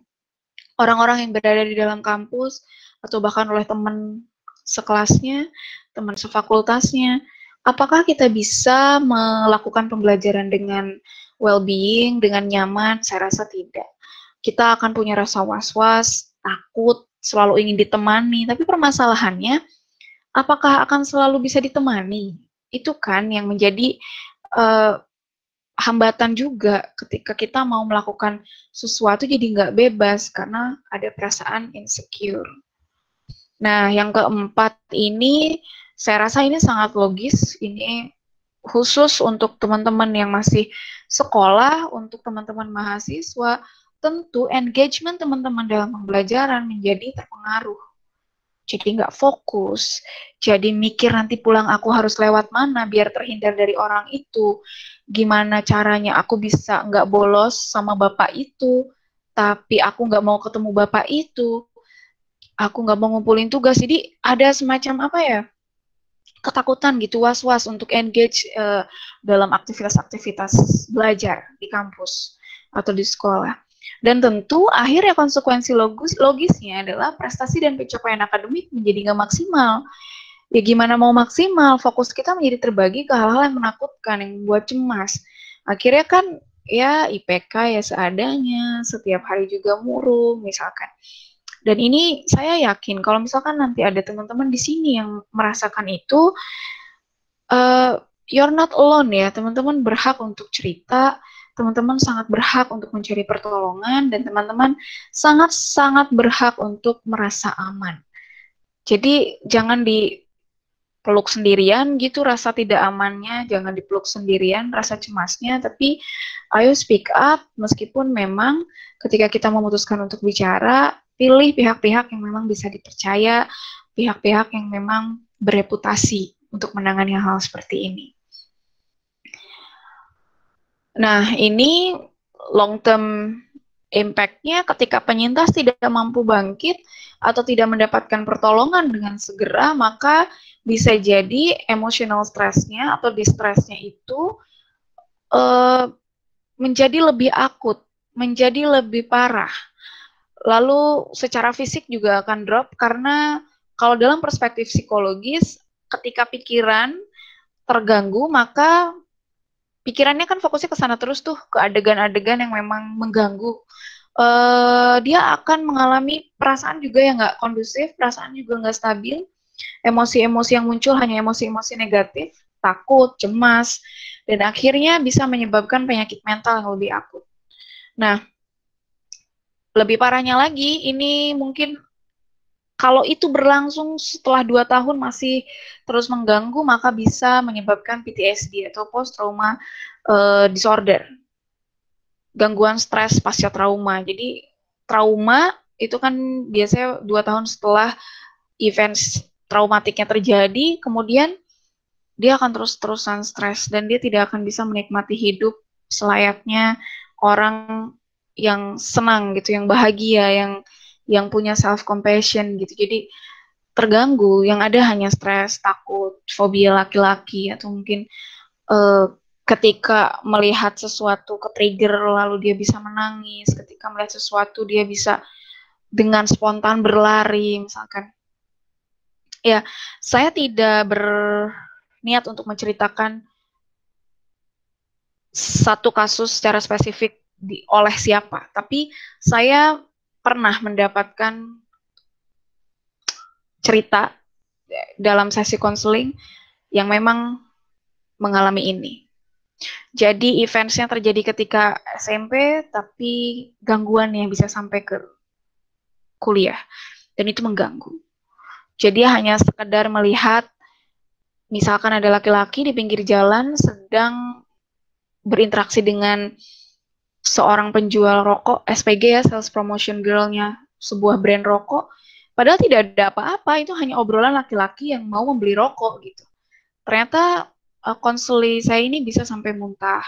orang-orang yang berada di dalam kampus atau bahkan oleh teman sekelasnya, teman sefakultasnya. Apakah kita bisa melakukan pembelajaran dengan well-being, dengan nyaman? Saya rasa tidak. Kita akan punya rasa was-was, takut, selalu ingin ditemani. Tapi permasalahannya, apakah akan selalu bisa ditemani? Itu kan yang menjadi hambatan juga ketika kita mau melakukan sesuatu jadi nggak bebas karena ada perasaan insecure. Nah, yang keempat ini saya rasa ini sangat logis, ini khusus untuk teman-teman yang masih sekolah, untuk teman-teman mahasiswa, tentu engagement teman-teman dalam pembelajaran menjadi terpengaruh. Jadi nggak fokus, jadi mikir nanti pulang aku harus lewat mana biar terhindar dari orang itu, gimana caranya aku bisa nggak bolos sama bapak itu, tapi aku nggak mau ketemu bapak itu, aku nggak mau ngumpulin tugas, jadi ada semacam apa ya, ketakutan gitu, was-was untuk engage dalam aktivitas-aktivitas belajar di kampus atau di sekolah. Dan tentu akhirnya konsekuensi logisnya adalah prestasi dan pencapaian akademik menjadi nggak maksimal. Ya gimana mau maksimal, fokus kita menjadi terbagi ke hal-hal yang menakutkan, yang membuat cemas. Akhirnya kan ya IPK ya seadanya, setiap hari juga murung misalkan. Dan ini saya yakin kalau misalkan nanti ada teman-teman di sini yang merasakan itu, you're not alone ya, teman-teman berhak untuk cerita, teman-teman sangat berhak untuk mencari pertolongan, dan teman-teman sangat-sangat berhak untuk merasa aman. Jadi jangan dipeluk sendirian gitu rasa tidak amannya, jangan dipeluk sendirian rasa cemasnya, tapi ayo speak up, meskipun memang ketika kita memutuskan untuk bicara, pilih pihak-pihak yang memang bisa dipercaya, pihak-pihak yang memang bereputasi untuk menangani hal seperti ini. Nah, ini long term impact-nya ketika penyintas tidak mampu bangkit atau tidak mendapatkan pertolongan dengan segera, maka bisa jadi emotional stress-nya atau distress-nya itu menjadi lebih akut, menjadi lebih parah. Lalu secara fisik juga akan drop, karena kalau dalam perspektif psikologis, ketika pikiran terganggu, maka pikirannya kan fokusnya ke sana terus tuh, ke adegan-adegan yang memang mengganggu. Dia akan mengalami perasaan juga yang nggak kondusif, perasaan juga nggak stabil, emosi-emosi yang muncul hanya emosi-emosi negatif, takut, cemas, dan akhirnya bisa menyebabkan penyakit mental yang lebih akut. Nah, lebih parahnya lagi, ini mungkin kalau itu berlangsung setelah 2 tahun masih terus mengganggu, maka bisa menyebabkan PTSD atau post trauma disorder, gangguan stres pasca trauma. Jadi trauma itu kan biasanya 2 tahun setelah event traumatiknya terjadi, kemudian dia akan terus-terusan stres dan dia tidak akan bisa menikmati hidup selayaknya orang yang senang gitu, yang bahagia, yang punya self compassion gitu. Jadi terganggu, yang ada hanya stres, takut, fobia laki-laki, atau mungkin ketika melihat sesuatu ke-trigger lalu dia bisa menangis, ketika melihat sesuatu dia bisa dengan spontan berlari misalkan. Ya, saya tidak berniat untuk menceritakan satu kasus secara spesifik oleh siapa, tapi saya pernah mendapatkan cerita dalam sesi konseling yang memang mengalami ini. Jadi eventnya terjadi ketika SMP, tapi gangguan yang bisa sampai ke kuliah, dan itu mengganggu. Jadi hanya sekedar melihat, misalkan ada laki-laki di pinggir jalan sedang berinteraksi dengan seorang penjual rokok, SPG ya, sales promotion girl-nya sebuah brand rokok, padahal tidak ada apa-apa, itu hanya obrolan laki-laki yang mau membeli rokok gitu. Ternyata konseli saya ini bisa sampai muntah,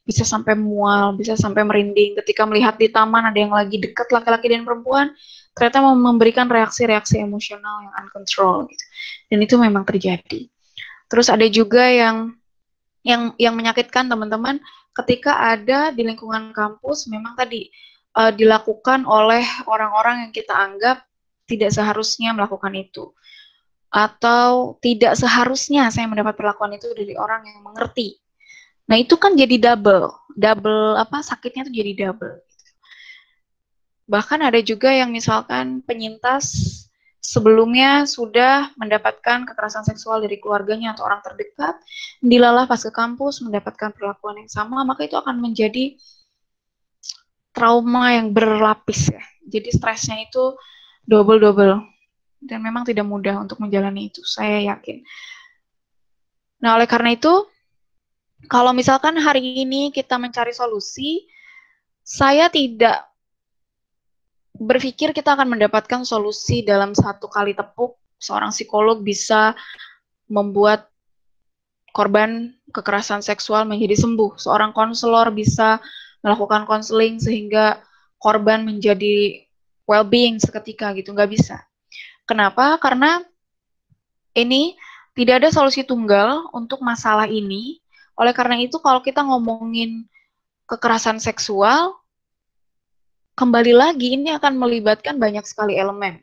bisa sampai mual, bisa sampai merinding ketika melihat di taman ada yang lagi dekat laki-laki dan perempuan, ternyata memberikan reaksi-reaksi emosional yang uncontrolled gitu. Dan itu memang terjadi. Terus ada juga yang menyakitkan teman-teman, ketika ada di lingkungan kampus memang tadi dilakukan oleh orang-orang yang kita anggap tidak seharusnya melakukan itu, atau tidak seharusnya saya mendapat perlakuan itu dari orang yang mengerti. Nah, itu kan jadi double apa, sakitnya itu jadi double. Bahkan ada juga yang misalkan penyintas sebelumnya sudah mendapatkan kekerasan seksual dari keluarganya atau orang terdekat, dilalah pas ke kampus mendapatkan perlakuan yang sama, maka itu akan menjadi trauma yang berlapis ya. Jadi stresnya itu double, dan memang tidak mudah untuk menjalani itu, saya yakin. Nah, oleh karena itu, kalau misalkan hari ini kita mencari solusi, saya tidak berpikir kita akan mendapatkan solusi dalam satu kali tepuk. Seorang psikolog bisa membuat korban kekerasan seksual menjadi sembuh. Seorang konselor bisa melakukan konseling sehingga korban menjadi well-being seketika gitu. Nggak bisa. Kenapa? Karena ini tidak ada solusi tunggal untuk masalah ini. Oleh karena itu, kalau kita ngomongin kekerasan seksual, kembali lagi ini akan melibatkan banyak sekali elemen.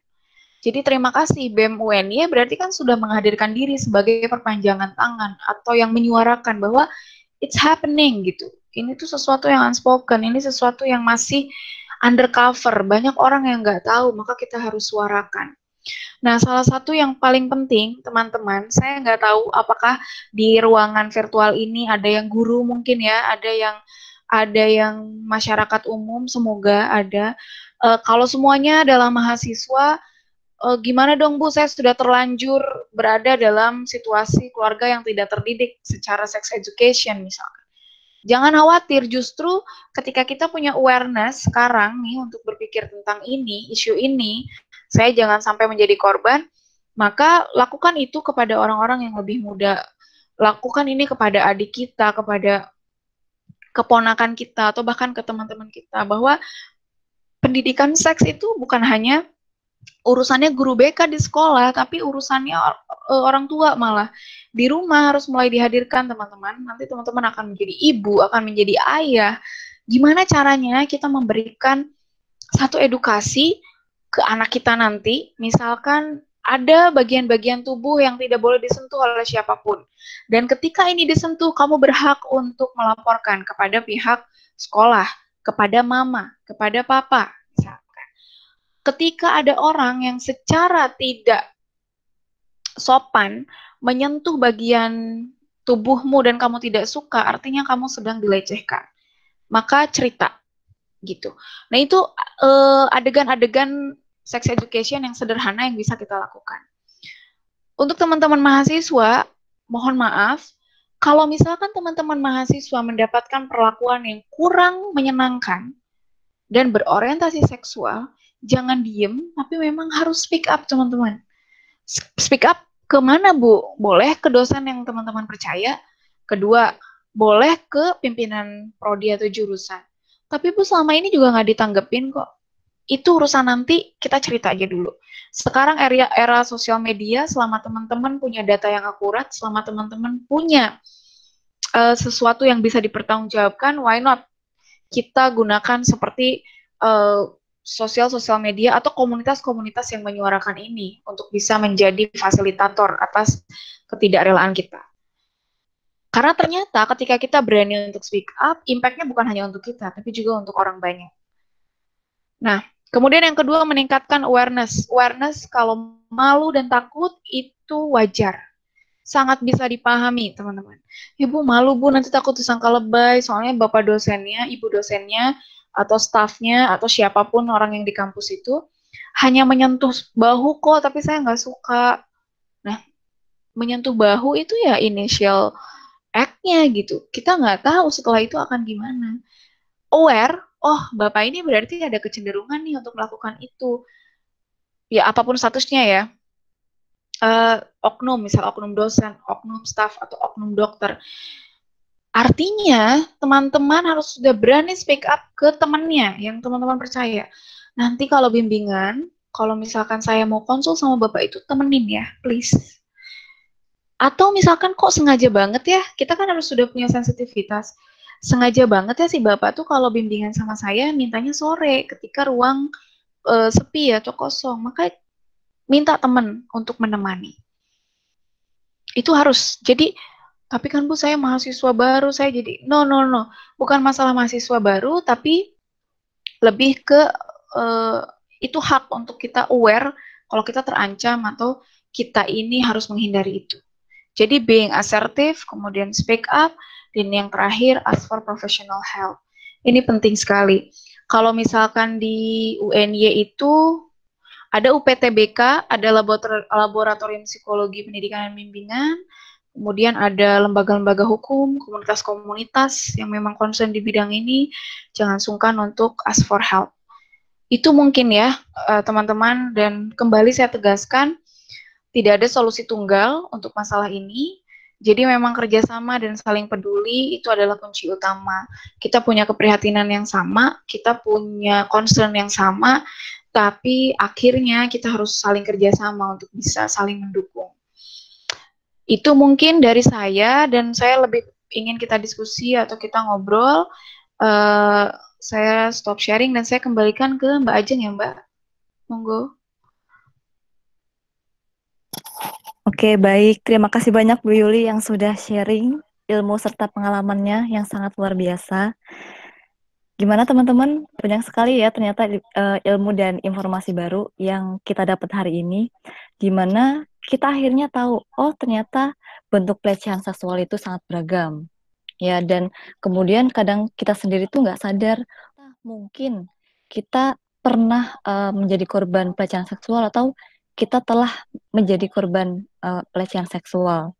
Jadi terima kasih BEM UNY berarti kan sudah menghadirkan diri sebagai perpanjangan tangan atau yang menyuarakan bahwa it's happening gitu. Ini tuh sesuatu yang unspoken, ini sesuatu yang masih undercover, banyak orang yang nggak tahu, maka kita harus suarakan. Nah, salah satu yang paling penting, teman-teman, saya nggak tahu apakah di ruangan virtual ini ada yang guru mungkin ya, ada yang masyarakat umum, semoga ada. Kalau semuanya adalah mahasiswa, gimana dong Bu, saya sudah terlanjur berada dalam situasi keluarga yang tidak terdidik secara sex education misalkan. Jangan khawatir, justru ketika kita punya awareness sekarang nih untuk berpikir tentang ini, isu ini, saya jangan sampai menjadi korban, maka lakukan itu kepada orang-orang yang lebih muda. Lakukan ini kepada adik kita, kepada keponakan kita, atau bahkan ke teman-teman kita, bahwa pendidikan seks itu bukan hanya urusannya guru BK di sekolah, tapi urusannya orang tua malah. Di rumah harus mulai dihadirkan teman-teman. Nanti teman-teman akan menjadi ibu, akan menjadi ayah. Gimana caranya kita memberikan satu edukasi ke anak kita nanti, misalkan ada bagian-bagian tubuh yang tidak boleh disentuh oleh siapapun. Dan ketika ini disentuh, kamu berhak untuk melaporkan kepada pihak sekolah, kepada mama, kepada papa. Ketika ada orang yang secara tidak sopan menyentuh bagian tubuhmu dan kamu tidak suka, artinya kamu sedang dilecehkan. Maka cerita gitu. Nah, itu adegan-adegan sex education yang sederhana yang bisa kita lakukan. Untuk teman-teman mahasiswa, mohon maaf, kalau misalkan teman-teman mahasiswa mendapatkan perlakuan yang kurang menyenangkan dan berorientasi seksual, jangan diem, tapi memang harus speak up, teman-teman. Speak up kemana, Bu? Boleh ke dosen yang teman-teman percaya. Kedua, boleh ke pimpinan prodi atau jurusan. Tapi Bu, selama ini juga nggak ditanggepin kok. Itu urusan nanti, kita cerita aja dulu. Sekarang era sosial media, selama teman-teman punya data yang akurat, selama teman-teman punya sesuatu yang bisa dipertanggungjawabkan, why not? Kita gunakan seperti sosial media atau komunitas-komunitas yang menyuarakan ini untuk bisa menjadi fasilitator atas ketidakrelaan kita. Karena ternyata ketika kita berani untuk speak up, impact-nya bukan hanya untuk kita, tapi juga untuk orang banyak. Nah, kemudian yang kedua, meningkatkan awareness. Awareness kalau malu dan takut itu wajar. Sangat bisa dipahami, teman-teman. Ibu malu, Bu, nanti takut disangka lebay, soalnya bapak dosennya, ibu dosennya, atau stafnya, atau siapapun orang yang di kampus itu, hanya menyentuh bahu kok, tapi saya nggak suka. Nah, menyentuh bahu itu ya initial act-nya gitu. Kita nggak tahu setelah itu akan gimana. Aware, oh bapak ini berarti ada kecenderungan nih untuk melakukan itu. Ya apapun statusnya ya. Oknum, misal oknum dosen, oknum staf, atau oknum dokter. Artinya, teman-teman harus sudah berani speak up ke temannya yang teman-teman percaya. Nanti kalau bimbingan, kalau misalkan saya mau konsul sama bapak itu, temenin ya, please. Atau misalkan kok sengaja banget ya, kita kan harus sudah punya sensitivitas. Sengaja banget ya si bapak tuh kalau bimbingan sama saya mintanya sore ketika ruang sepi atau kosong. Maka minta teman untuk menemani. Itu harus. Jadi, tapi kan Bu, saya mahasiswa baru, saya jadi, no. Bukan masalah mahasiswa baru, tapi lebih ke, itu hak untuk kita aware kalau kita terancam atau kita ini harus menghindari itu. Jadi being assertive, kemudian speak up, dan yang terakhir, ask for professional help. Ini penting sekali. Kalau misalkan di UNY itu, ada UPTBK, ada laboratorium psikologi pendidikan dan bimbingan, kemudian ada lembaga-lembaga hukum, komunitas-komunitas yang memang concern di bidang ini, jangan sungkan untuk ask for help. Itu mungkin ya teman-teman, dan kembali saya tegaskan, tidak ada solusi tunggal untuk masalah ini. Jadi memang kerjasama dan saling peduli itu adalah kunci utama. Kita punya keprihatinan yang sama, kita punya concern yang sama, tapi akhirnya kita harus saling kerjasama untuk bisa saling mendukung. Itu mungkin dari saya, dan saya lebih ingin kita diskusi atau kita ngobrol. Saya stop sharing dan saya kembalikan ke Mbak Ajeng ya Mbak. Monggo. Oke, baik. Terima kasih banyak Bu Yuli yang sudah sharing ilmu serta pengalamannya yang sangat luar biasa. Gimana teman-teman? Banyak sekali ya ternyata ilmu dan informasi baru yang kita dapat hari ini. Gimana kita akhirnya tahu, oh ternyata bentuk pelecehan seksual itu sangat beragam. Ya, dan kemudian kadang kita sendiri tuh nggak sadar, mungkin kita pernah menjadi korban pelecehan seksual atau kita telah menjadi korban pelecehan seksual.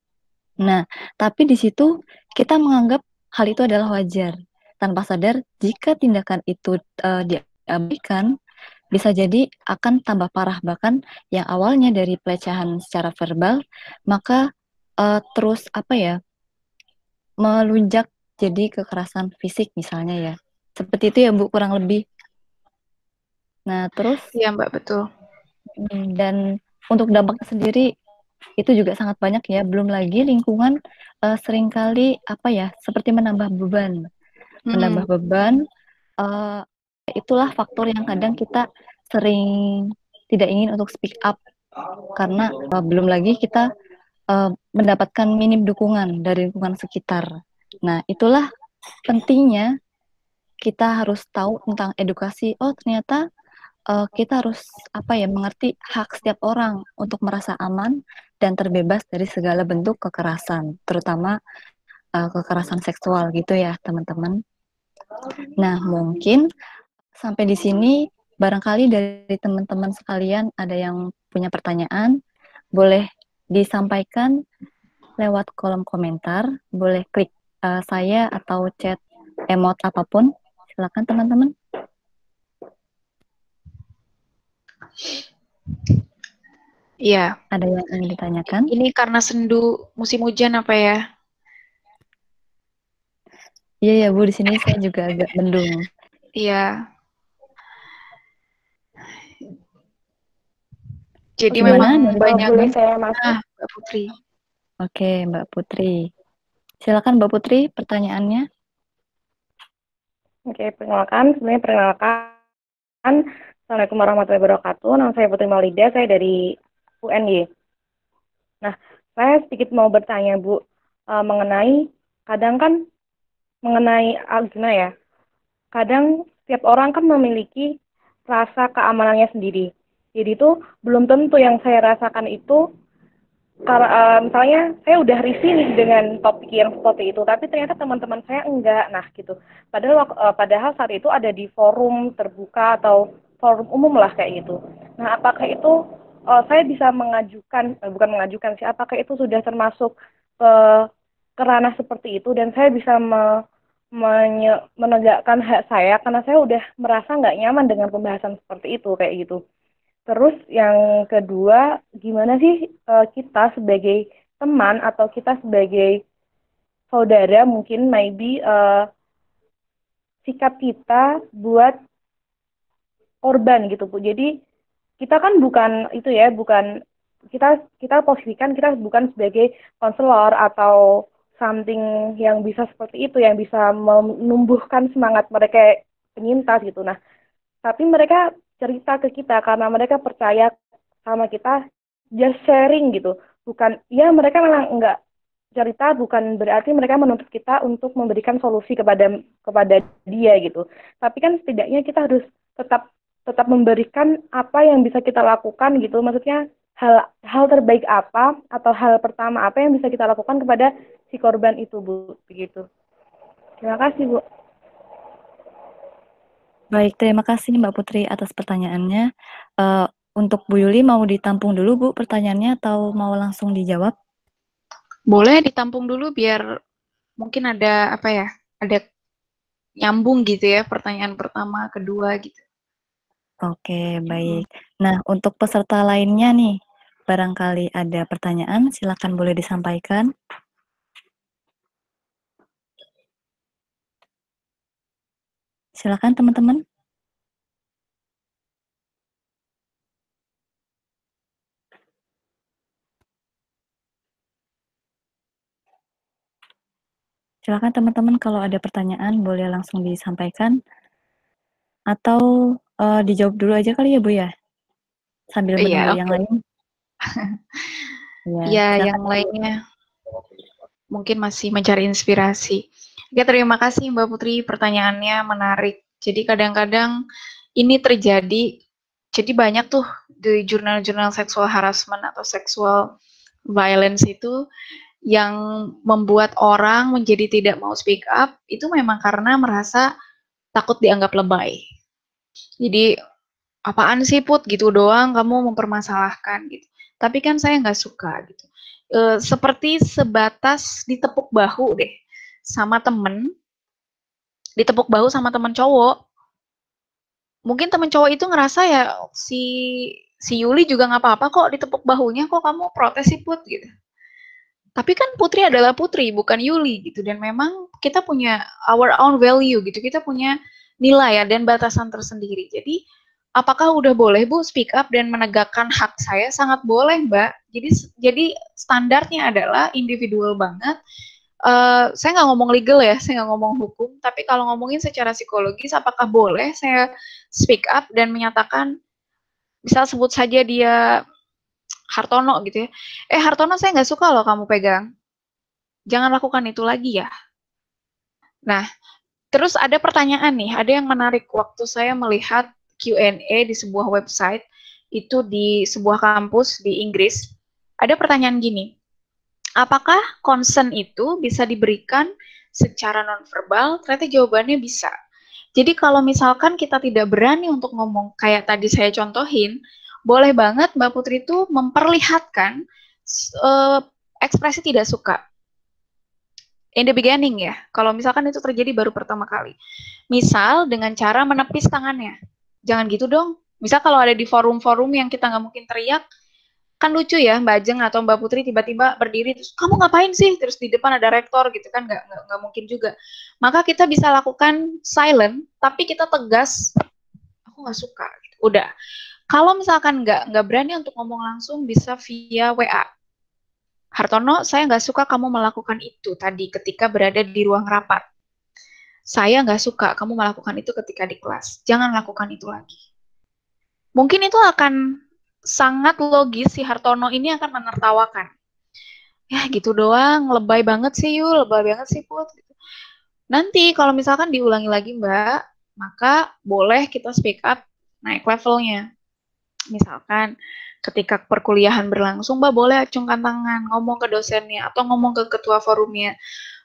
Nah, tapi di situ kita menganggap hal itu adalah wajar, tanpa sadar jika tindakan itu diabaikan, bisa jadi akan tambah parah. Bahkan yang awalnya dari pelecehan secara verbal, maka terus apa ya, melunjak jadi kekerasan fisik misalnya ya. Seperti itu ya Bu, kurang lebih. Nah, terus Iya Mbak, betul. dan untuk dampaknya sendiri itu juga sangat banyak ya. Belum lagi lingkungan seringkali apa ya, seperti menambah beban. Menambah beban itulah faktor yang kadang kita sering tidak ingin untuk speak up karena belum lagi kita mendapatkan minim dukungan dari lingkungan sekitar. Nah, itulah pentingnya kita harus tahu tentang edukasi. Oh, ternyata kita harus apa ya, mengerti hak setiap orang untuk merasa aman dan terbebas dari segala bentuk kekerasan, terutama kekerasan seksual gitu ya, teman-teman. Nah, mungkin sampai di sini barangkali dari teman-teman sekalian ada yang punya pertanyaan, boleh disampaikan lewat kolom komentar, boleh klik saya atau chat emot apapun. Silakan teman-teman. Iya. Ada yang ingin ditanyakan? Ini karena sendu musim hujan apa ya? Iya ya Bu, di sini saya juga agak mendung. Iya. Jadi Gimana? memang banyak. Boleh saya masuk? Mbak Putri. Oke, Mbak Putri. Silakan Mbak Putri, pertanyaannya. Oke, perkenalkan. Assalamualaikum warahmatullahi wabarakatuh. Nama saya Putri Maulida, saya dari UNY. Nah, saya sedikit mau bertanya, Bu, mengenai gimana ya? Kadang setiap orang kan memiliki rasa keamanannya sendiri. Jadi itu belum tentu yang saya rasakan itu. Misalnya saya udah risih nih dengan topik yang seperti itu, tapi ternyata teman-teman saya enggak. Nah, gitu. Padahal saat itu ada di forum terbuka atau forum umum lah kayak gitu. Nah, apakah itu saya bisa bukan mengajukan sih, apakah itu sudah termasuk ke ranah seperti itu dan saya bisa menegakkan hak saya karena saya udah merasa nggak nyaman dengan pembahasan seperti itu kayak gitu. Terus yang kedua, gimana sih kita sebagai teman atau kita sebagai saudara mungkin maybe sikap kita buat korban gitu Bu. Jadi kita kan bukan itu ya, bukan kita posisikan kita bukan sebagai konselor atau something yang bisa seperti itu, yang bisa menumbuhkan semangat mereka penyintas gitu. Nah, tapi mereka cerita ke kita karena mereka percaya sama kita, just sharing gitu. Bukan, ya mereka memang enggak cerita, bukan berarti mereka menuntut kita untuk memberikan solusi kepada dia gitu. Tapi kan setidaknya kita harus tetap memberikan apa yang bisa kita lakukan gitu. Maksudnya hal terbaik apa atau hal pertama apa yang bisa kita lakukan kepada si korban itu, Bu, begitu. Terima kasih, Bu. Baik, terima kasih Mbak Putri atas pertanyaannya. Untuk Bu Yuli mau ditampung dulu Bu pertanyaannya atau mau langsung dijawab? Boleh ditampung dulu biar mungkin ada apa ya? Ada nyambung gitu ya pertanyaan pertama, kedua gitu. Oke, baik. Nah, untuk peserta lainnya nih, barangkali ada pertanyaan, silakan boleh disampaikan. Silakan teman-teman. Silakan teman-teman kalau ada pertanyaan boleh langsung disampaikan atau dijawab dulu aja kali ya Bu ya? Sambil menunggu Iya, yang oke. lain. Ya, Ya, silakan. yang lainnya mungkin masih mencari inspirasi. Oke, terima kasih Mbak Putri, pertanyaannya menarik. Jadi kadang-kadang ini terjadi, jadi banyak tuh di jurnal-jurnal seksual harassment atau seksual violence itu yang membuat orang menjadi tidak mau speak up, itu memang karena merasa takut dianggap lebay. Jadi, apaan sih Put, gitu doang kamu mempermasalahkan gitu. Tapi kan saya nggak suka gitu. Seperti sebatas ditepuk bahu deh sama temen, ditepuk bahu sama temen cowok. Mungkin temen cowok itu ngerasa ya si Yuli juga nggak apa-apa kok ditepuk bahunya, kok kamu protes sih Put gitu. Tapi kan Putri adalah Putri, bukan Yuli gitu. Dan memang kita punya our own value gitu. Kita punya nilai ya dan batasan tersendiri. Jadi apakah udah boleh Bu speak up dan menegakkan hak saya? Sangat boleh Mbak. Jadi standarnya adalah individual banget. Saya nggak ngomong legal ya, saya nggak ngomong hukum. Tapi kalau ngomongin secara psikologis, apakah boleh saya speak up dan menyatakan, misal sebut saja dia Hartono gitu ya. Hartono saya nggak suka loh kamu pegang. Jangan lakukan itu lagi ya. Nah, terus ada pertanyaan nih, ada yang menarik waktu saya melihat Q&A di sebuah website, itu di sebuah kampus di Inggris, ada pertanyaan gini, apakah consent itu bisa diberikan secara nonverbal? Ternyata jawabannya bisa. Jadi kalau misalkan kita tidak berani untuk ngomong, kayak tadi saya contohin, boleh banget Mbak Putri itu memperlihatkan ekspresi tidak suka. In the beginning ya, kalau misalkan itu terjadi baru pertama kali. Misal dengan cara menepis tangannya. Jangan gitu dong. Misal kalau ada di forum-forum yang kita nggak mungkin teriak, kan lucu ya Mbak Ajeng atau Mbak Putri tiba-tiba berdiri, terus kamu ngapain sih? Terus di depan ada rektor gitu kan, nggak mungkin juga. Maka kita bisa lakukan silent, tapi kita tegas, aku nggak suka. Gitu. Udah. Kalau misalkan nggak berani untuk ngomong langsung, bisa via WA. Hartono, saya nggak suka kamu melakukan itu tadi ketika berada di ruang rapat. Saya nggak suka kamu melakukan itu ketika di kelas. Jangan lakukan itu lagi. Mungkin itu akan sangat logis, si Hartono ini akan menertawakan. Ya gitu doang, lebay banget sih Yul, lebay banget sih Put. Nanti kalau misalkan diulangi lagi Mbak, maka boleh kita speak up naik levelnya. Misalkan ketika perkuliahan berlangsung, Mbak boleh acungkan tangan, ngomong ke dosennya, atau ngomong ke ketua forumnya.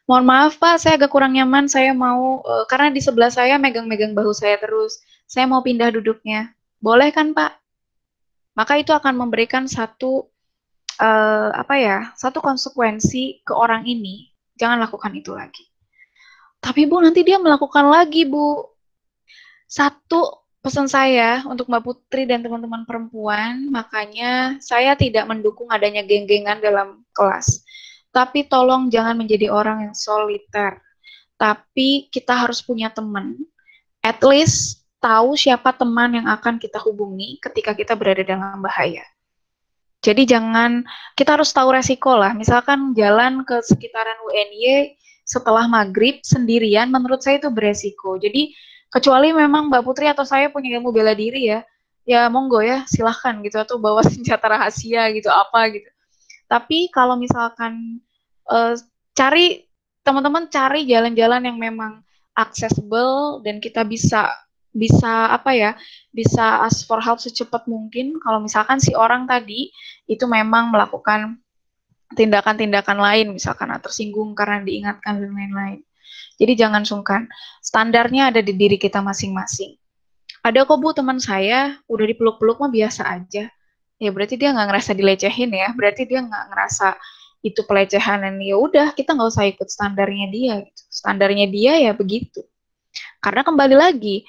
Mohon maaf Pak, saya agak kurang nyaman, saya mau, karena di sebelah saya megang-megang bahu saya terus, saya mau pindah duduknya. Boleh kan Pak? Maka itu akan memberikan satu, satu konsekuensi ke orang ini, jangan lakukan itu lagi. Tapi Bu, nanti dia melakukan lagi Bu. Satu, pesan saya untuk Mbak Putri dan teman-teman perempuan, makanya saya tidak mendukung adanya geng-gengan dalam kelas. Tapi tolong jangan menjadi orang yang soliter. Tapi kita harus punya teman. At least tahu siapa teman yang akan kita hubungi ketika kita berada dalam bahaya. Jadi jangan, kita harus tahu resiko lah. Misalkan jalan ke sekitaran UNY setelah maghrib sendirian, menurut saya itu beresiko. Jadi kecuali memang Mbak Putri atau saya punya ilmu bela diri ya monggo ya, silahkan gitu, atau bawa senjata rahasia gitu, apa gitu. Tapi kalau misalkan cari, teman-teman cari jalan-jalan yang memang accessible dan kita bisa ask for help secepat mungkin. Kalau misalkan si orang tadi itu memang melakukan tindakan-tindakan lain, misalkan tersinggung karena diingatkan dan lain-lain. Jadi jangan sungkan. Standarnya ada di diri kita masing-masing. Ada kok Bu teman saya, udah dipeluk-peluk mah biasa aja. Ya berarti dia nggak ngerasa dilecehin ya. Berarti dia nggak ngerasa itu pelecehan. Dan ya udah, kita nggak usah ikut standarnya dia. Gitu. Standarnya dia ya begitu. Karena kembali lagi,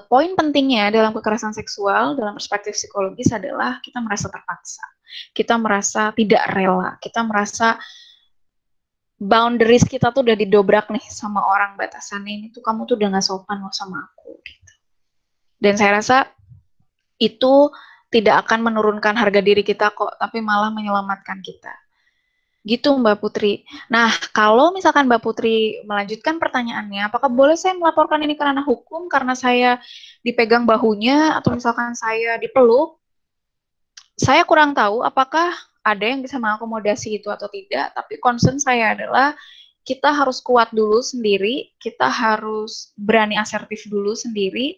poin pentingnya dalam kekerasan seksual, dalam perspektif psikologis adalah kita merasa terpaksa. Kita merasa tidak rela. Kita merasa boundaries kita tuh udah didobrak nih sama orang, batasannya ini tuh kamu tuh udah gak sopan loh sama aku. Gitu. Dan saya rasa itu tidak akan menurunkan harga diri kita kok, tapi malah menyelamatkan kita. Gitu Mbak Putri. Nah, kalau misalkan Mbak Putri melanjutkan pertanyaannya, apakah boleh saya melaporkan ini ke ranah hukum karena saya dipegang bahunya atau misalkan saya dipeluk? Saya kurang tahu apakah ada yang bisa mengakomodasi itu atau tidak, tapi concern saya adalah kita harus kuat dulu sendiri, kita harus berani asertif dulu sendiri.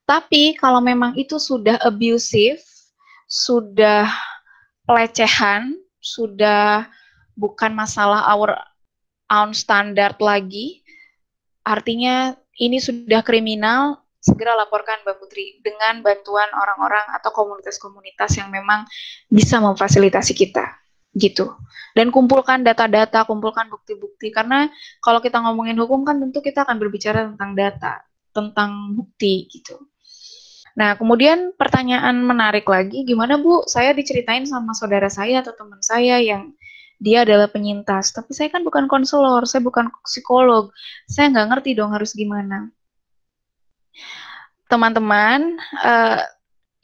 Tapi kalau memang itu sudah abusive, sudah pelecehan, sudah bukan masalah our own standard lagi, artinya ini sudah kriminal, segera laporkan Mbak Putri dengan bantuan orang-orang atau komunitas-komunitas yang memang bisa memfasilitasi kita, gitu. Dan kumpulkan data-data, kumpulkan bukti-bukti, karena kalau kita ngomongin hukum kan tentu kita akan berbicara tentang data, tentang bukti, gitu. Nah, kemudian pertanyaan menarik lagi, gimana Bu, saya diceritain sama saudara saya atau teman saya yang dia adalah penyintas, tapi saya kan bukan konselor, saya bukan psikolog, saya nggak ngerti dong harus gimana. Teman-teman,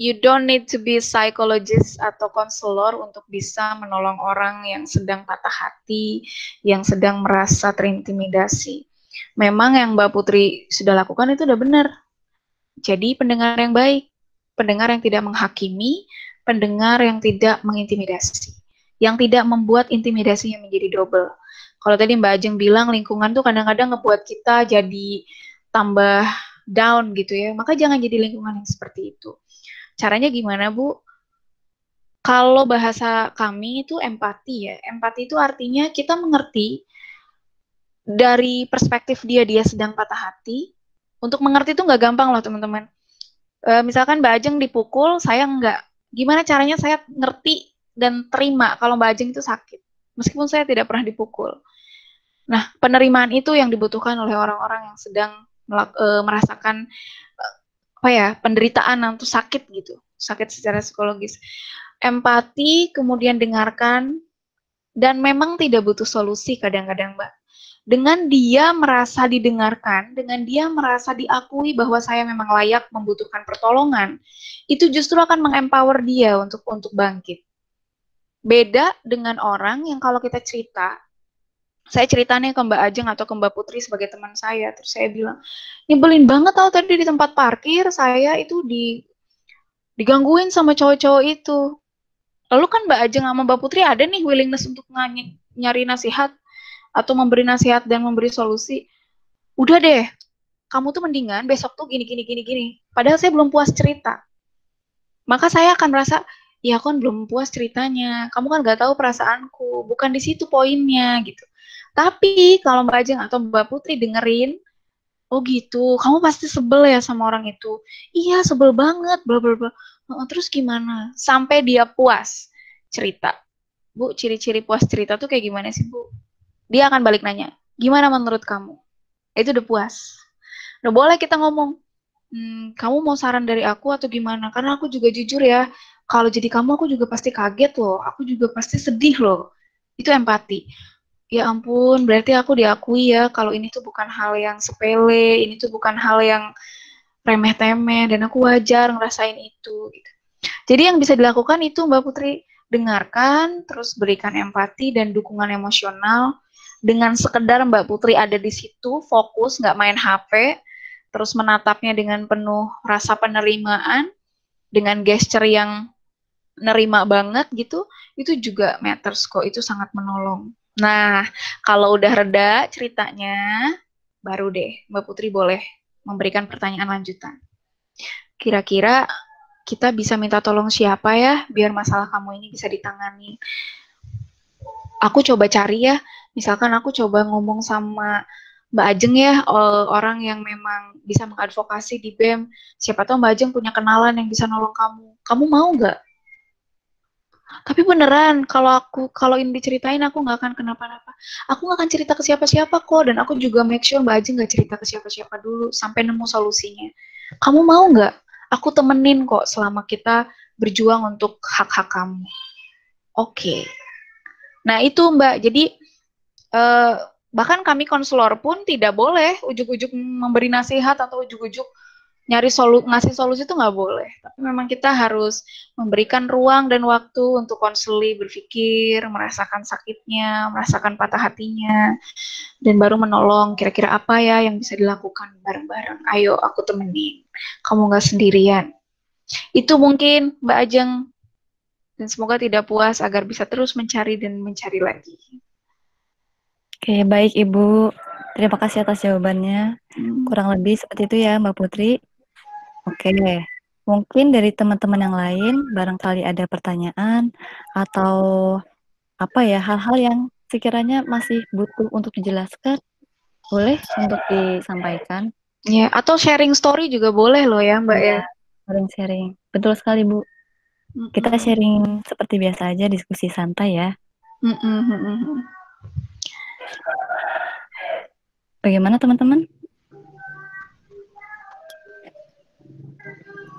you don't need to be psychologist atau konselor untuk bisa menolong orang yang sedang patah hati, yang sedang merasa terintimidasi. Memang yang Mbak Putri sudah lakukan itu udah benar. Jadi pendengar yang baik, pendengar yang tidak menghakimi, pendengar yang tidak mengintimidasi, yang tidak membuat intimidasinya menjadi double. Kalau tadi Mbak Ajeng bilang lingkungan tuh kadang-kadang ngebuat kita jadi tambah down gitu ya, maka jangan jadi lingkungan yang seperti itu. Caranya gimana Bu? Kalau bahasa kami itu empati ya, empati itu artinya kita mengerti dari perspektif dia sedang patah hati. Untuk mengerti itu nggak gampang loh teman-teman. Misalkan Mbak Ajeng dipukul, saya nggak. Gimana caranya saya ngerti dan terima kalau Mbak Ajeng itu sakit, meskipun saya tidak pernah dipukul. Nah, penerimaan itu yang dibutuhkan oleh orang-orang yang sedang merasakan penderitaan atau sakit gitu, sakit secara psikologis. Empati, kemudian dengarkan, dan memang tidak butuh solusi kadang-kadang Mbak. Dengan dia merasa didengarkan, dengan dia merasa diakui bahwa saya memang layak membutuhkan pertolongan, itu justru akan mengempower dia untuk bangkit. Beda dengan orang yang kalau kita cerita, saya ceritanya ke Mbak Ajeng atau ke Mbak Putri sebagai teman saya, terus saya bilang, nyebelin banget tau tadi di tempat parkir, saya itu digangguin sama cowok-cowok itu. Lalu kan Mbak Ajeng sama Mbak Putri ada nih willingness untuk nyari nasihat, atau memberi nasihat dan memberi solusi. Udah deh, kamu tuh mendingan besok tuh gini. Padahal saya belum puas cerita. Maka saya akan merasa, ya aku kan belum puas ceritanya. Kamu kan gak tahu perasaanku. Bukan di situ poinnya gitu. Tapi kalau Mbak Ajeng atau Mbak Putri dengerin, oh gitu, kamu pasti sebel ya sama orang itu. Iya, sebel banget, bla bla bla. Terus gimana? Sampai dia puas cerita. Bu, ciri-ciri puas cerita tuh kayak gimana sih, Bu? Dia akan balik nanya, gimana menurut kamu? Itu udah puas. Udah boleh kita ngomong, kamu mau saran dari aku atau gimana? Karena aku juga jujur ya, kalau jadi kamu aku juga pasti kaget loh, aku juga pasti sedih loh. Itu empati. Ya ampun, berarti aku diakui ya kalau ini tuh bukan hal yang sepele, ini tuh bukan hal yang remeh-temeh, dan aku wajar ngerasain itu. Gitu. Jadi yang bisa dilakukan itu Mbak Putri, dengarkan, terus berikan empati dan dukungan emosional. Dengan sekedar Mbak Putri ada di situ, fokus, nggak main HP, terus menatapnya dengan penuh rasa penerimaan, dengan gesture yang nerima banget gitu, itu juga matters kok, itu sangat menolong. Nah, kalau udah reda ceritanya, baru deh Mbak Putri boleh memberikan pertanyaan lanjutan. Kira-kira kita bisa minta tolong siapa ya, biar masalah kamu ini bisa ditangani. Aku coba cari ya, misalkan aku coba ngomong sama Mbak Ajeng ya, orang yang memang bisa mengadvokasi di BEM. Siapa tahu Mbak Ajeng punya kenalan yang bisa nolong kamu. Kamu mau nggak? Tapi beneran, kalau ini diceritain aku nggak akan kenapa-napa. Aku nggak akan cerita ke siapa-siapa kok, dan aku juga make sure Mbak Ajeng nggak cerita ke siapa-siapa dulu sampai nemu solusinya. Kamu mau nggak? Aku temenin kok selama kita berjuang untuk hak-hak kamu. Oke. Nah itu Mbak, jadi bahkan kami konselor pun tidak boleh ujuk-ujuk memberi nasihat atau ujuk-ujuk ngasih solusi itu nggak boleh. Tapi memang kita harus memberikan ruang dan waktu untuk konseli berpikir, merasakan sakitnya, merasakan patah hatinya, dan baru menolong kira-kira apa ya yang bisa dilakukan bareng-bareng. Ayo aku temenin, kamu nggak sendirian. Itu mungkin Mbak Ajeng, dan semoga tidak puas agar bisa terus mencari dan mencari lagi. Oke, baik Ibu. Terima kasih atas jawabannya. Kurang lebih seperti itu ya Mbak Putri. Oke, mungkin dari teman-teman yang lain barangkali ada pertanyaan atau apa ya, hal-hal yang sekiranya masih butuh untuk dijelaskan, boleh untuk disampaikan. Ya, atau sharing story juga boleh loh ya Mbak ya. Sharing-sharing. Betul sekali Bu. Kita sharing seperti biasa aja, diskusi santai ya. Bagaimana teman-teman?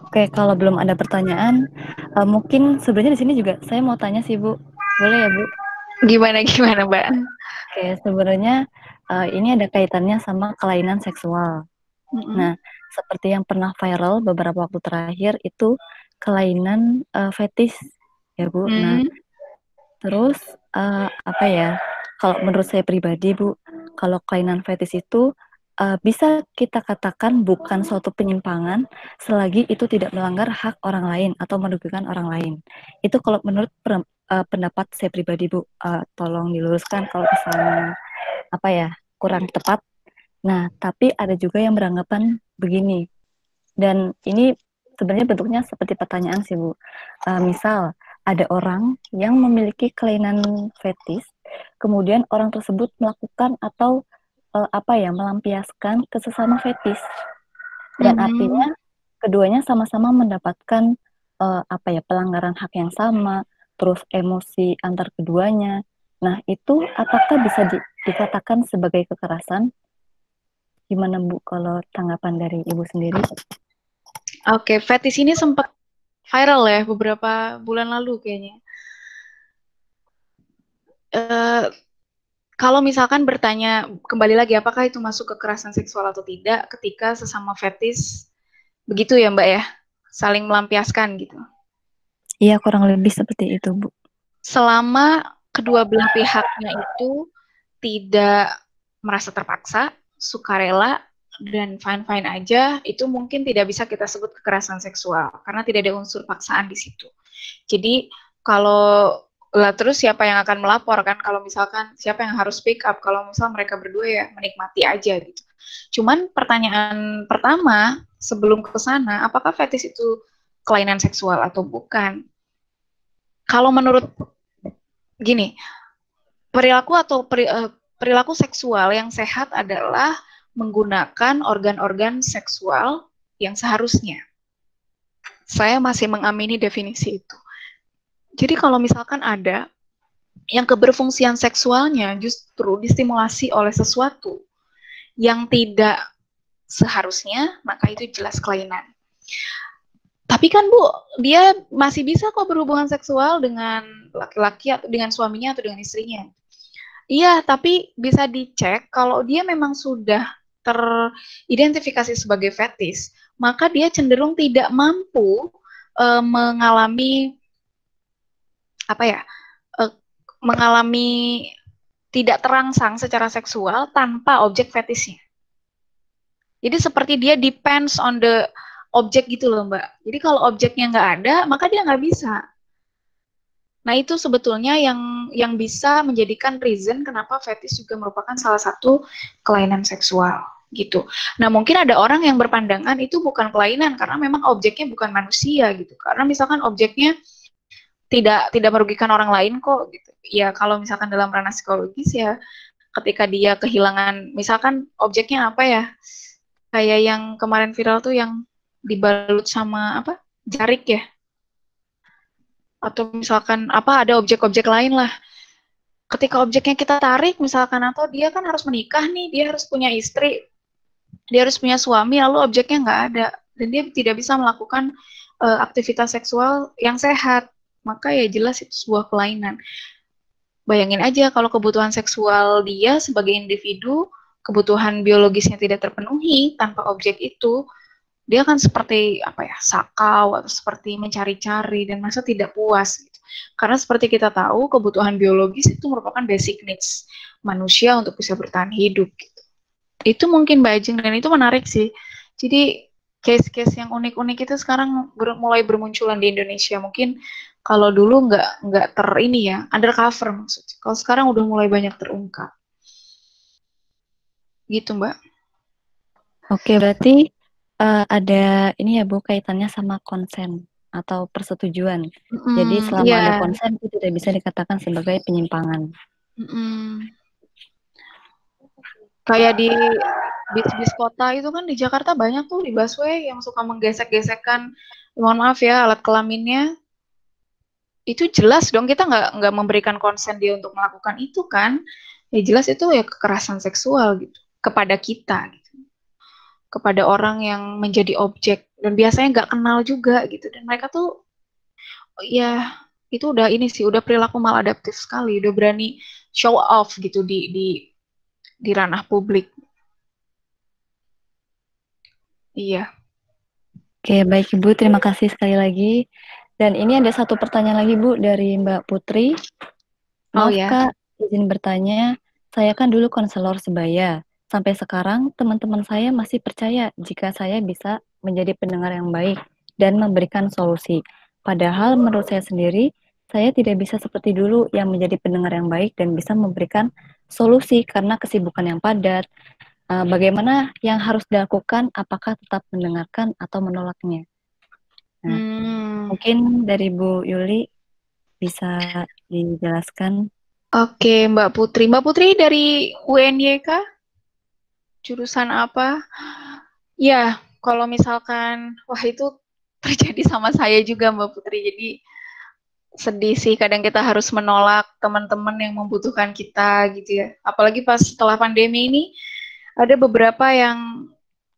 Oke, kalau belum ada pertanyaan, mungkin sebenarnya di sini juga saya mau tanya sih Bu, boleh ya Bu? Gimana Mbak? Oke, sebenarnya ini ada kaitannya sama kelainan seksual. Nah, seperti yang pernah viral beberapa waktu terakhir itu kelainan fetis, ya Bu. Nah, terus apa ya? Kalau menurut saya pribadi Bu, kalau kelainan fetis itu bisa kita katakan bukan suatu penyimpangan selagi itu tidak melanggar hak orang lain atau merugikan orang lain. Itu kalau menurut pendapat saya pribadi Bu, tolong diluruskan kalau misalnya apa ya kurang tepat. Nah, tapi ada juga yang beranggapan begini, dan ini sebenarnya bentuknya seperti pertanyaan sih Bu. Misal ada orang yang memiliki kelainan fetis, kemudian orang tersebut melakukan atau melampiaskan ke sesama fetis, dan artinya keduanya sama-sama mendapatkan pelanggaran hak yang sama, terus emosi antar keduanya. Nah, itu apakah bisa dikatakan sebagai kekerasan? Gimana Bu kalau tanggapan dari Ibu sendiri? Oke, fetis ini sempat viral ya beberapa bulan lalu kayaknya. Kalau misalkan bertanya kembali lagi apakah itu masuk kekerasan seksual atau tidak ketika sesama fetis begitu ya Mbak ya, saling melampiaskan gitu. Iya, kurang lebih seperti itu Bu. Selama kedua belah pihaknya itu tidak merasa terpaksa, sukarela, dan fine-fine aja, itu mungkin tidak bisa kita sebut kekerasan seksual karena tidak ada unsur paksaan di situ. Jadi kalau terus siapa yang akan melapor kan? Kalau misalkan siapa yang harus speak up? Kalau misal mereka berdua ya menikmati aja gitu. Cuman pertanyaan pertama sebelum ke sana, apakah fetis itu kelainan seksual atau bukan? Kalau menurut gini, perilaku seksual yang sehat adalah menggunakan organ-organ seksual yang seharusnya. Saya masih mengamini definisi itu. Jadi kalau misalkan ada yang keberfungsian seksualnya justru distimulasi oleh sesuatu yang tidak seharusnya, maka itu jelas kelainan. Tapi kan Bu, dia masih bisa kok berhubungan seksual dengan laki-laki atau dengan suaminya atau dengan istrinya. Iya, tapi bisa dicek kalau dia memang sudah teridentifikasi sebagai fetis, maka dia cenderung tidak mampu mengalami mengalami tidak terangsang secara seksual tanpa objek fetisnya. Jadi seperti dia depends on the objek gitu loh Mbak. Jadi kalau objeknya nggak ada, maka dia nggak bisa. Nah itu sebetulnya yang bisa menjadikan reason kenapa fetis juga merupakan salah satu kelainan seksual gitu. Nah mungkin ada orang yang berpandangan itu bukan kelainan karena memang objeknya bukan manusia gitu. Karena misalkan objeknya tidak merugikan orang lain kok gitu. Ya kalau misalkan dalam ranah psikologis ya ketika dia kehilangan misalkan objeknya apa ya? Kayak yang kemarin viral tuh yang dibalut sama jarik ya. atau misalkan apa ada objek-objek lain lah. Ketika objeknya kita tarik misalkan, atau dia kan harus menikah nih, dia harus punya istri, dia harus punya suami, lalu objeknya nggak ada dan dia tidak bisa melakukan aktivitas seksual yang sehat, maka ya jelas itu sebuah kelainan. Bayangin aja kalau kebutuhan seksual dia sebagai individu, kebutuhan biologisnya tidak terpenuhi tanpa objek itu, dia kan seperti apa ya, sakau atau seperti mencari-cari dan merasa tidak puas gitu. Karena seperti kita tahu kebutuhan biologis itu merupakan basic needs manusia untuk bisa bertahan hidup gitu. Itu mungkin Mbak Ajeng, dan itu menarik sih. Jadi case-case yang unik-unik itu sekarang mulai bermunculan di Indonesia. Mungkin kalau dulu nggak ini ya, undercover maksudnya. Kalau sekarang udah mulai banyak terungkap. Gitu Mbak. Oke, berarti ada ini ya Bu, kaitannya sama konsen atau persetujuan. Jadi selama ada konsen itu tidak bisa dikatakan sebagai penyimpangan. Kayak di bis-bis kota itu kan di Jakarta banyak tuh di busway yang suka menggesek-gesekkan, mohon maaf ya, alat kelaminnya. Itu jelas dong kita nggak memberikan konsen dia untuk melakukan itu kan. Ya jelas itu ya kekerasan seksual gitu kepada kita gitu. Kepada orang yang menjadi objek dan biasanya nggak kenal juga gitu, dan mereka tuh ya itu udah ini sih, udah perilaku maladaptif sekali, udah berani show off gitu di ranah publik. Iya. Oke, baik Ibu, terima kasih sekali lagi. Dan ini ada satu pertanyaan lagi Bu dari Mbak Putri. Maaf Kak, izin bertanya, saya kan dulu konselor sebaya. Sampai sekarang teman-teman saya masih percaya jika saya bisa menjadi pendengar yang baik dan memberikan solusi. Padahal menurut saya sendiri, saya tidak bisa seperti dulu yang menjadi pendengar yang baik dan bisa memberikan solusi karena kesibukan yang padat. Bagaimana yang harus dilakukan? Apakah tetap mendengarkan atau menolaknya? Nah, mungkin dari Bu Yuli bisa dijelaskan. Oke, Mbak Putri. Mbak Putri dari UNYK? Jurusan apa? Ya, kalau misalkan, wah itu terjadi sama saya juga Mbak Putri. Jadi sedih sih kadang kita harus menolak teman-teman yang membutuhkan kita gitu ya. Apalagi pas setelah pandemi ini, ada beberapa yang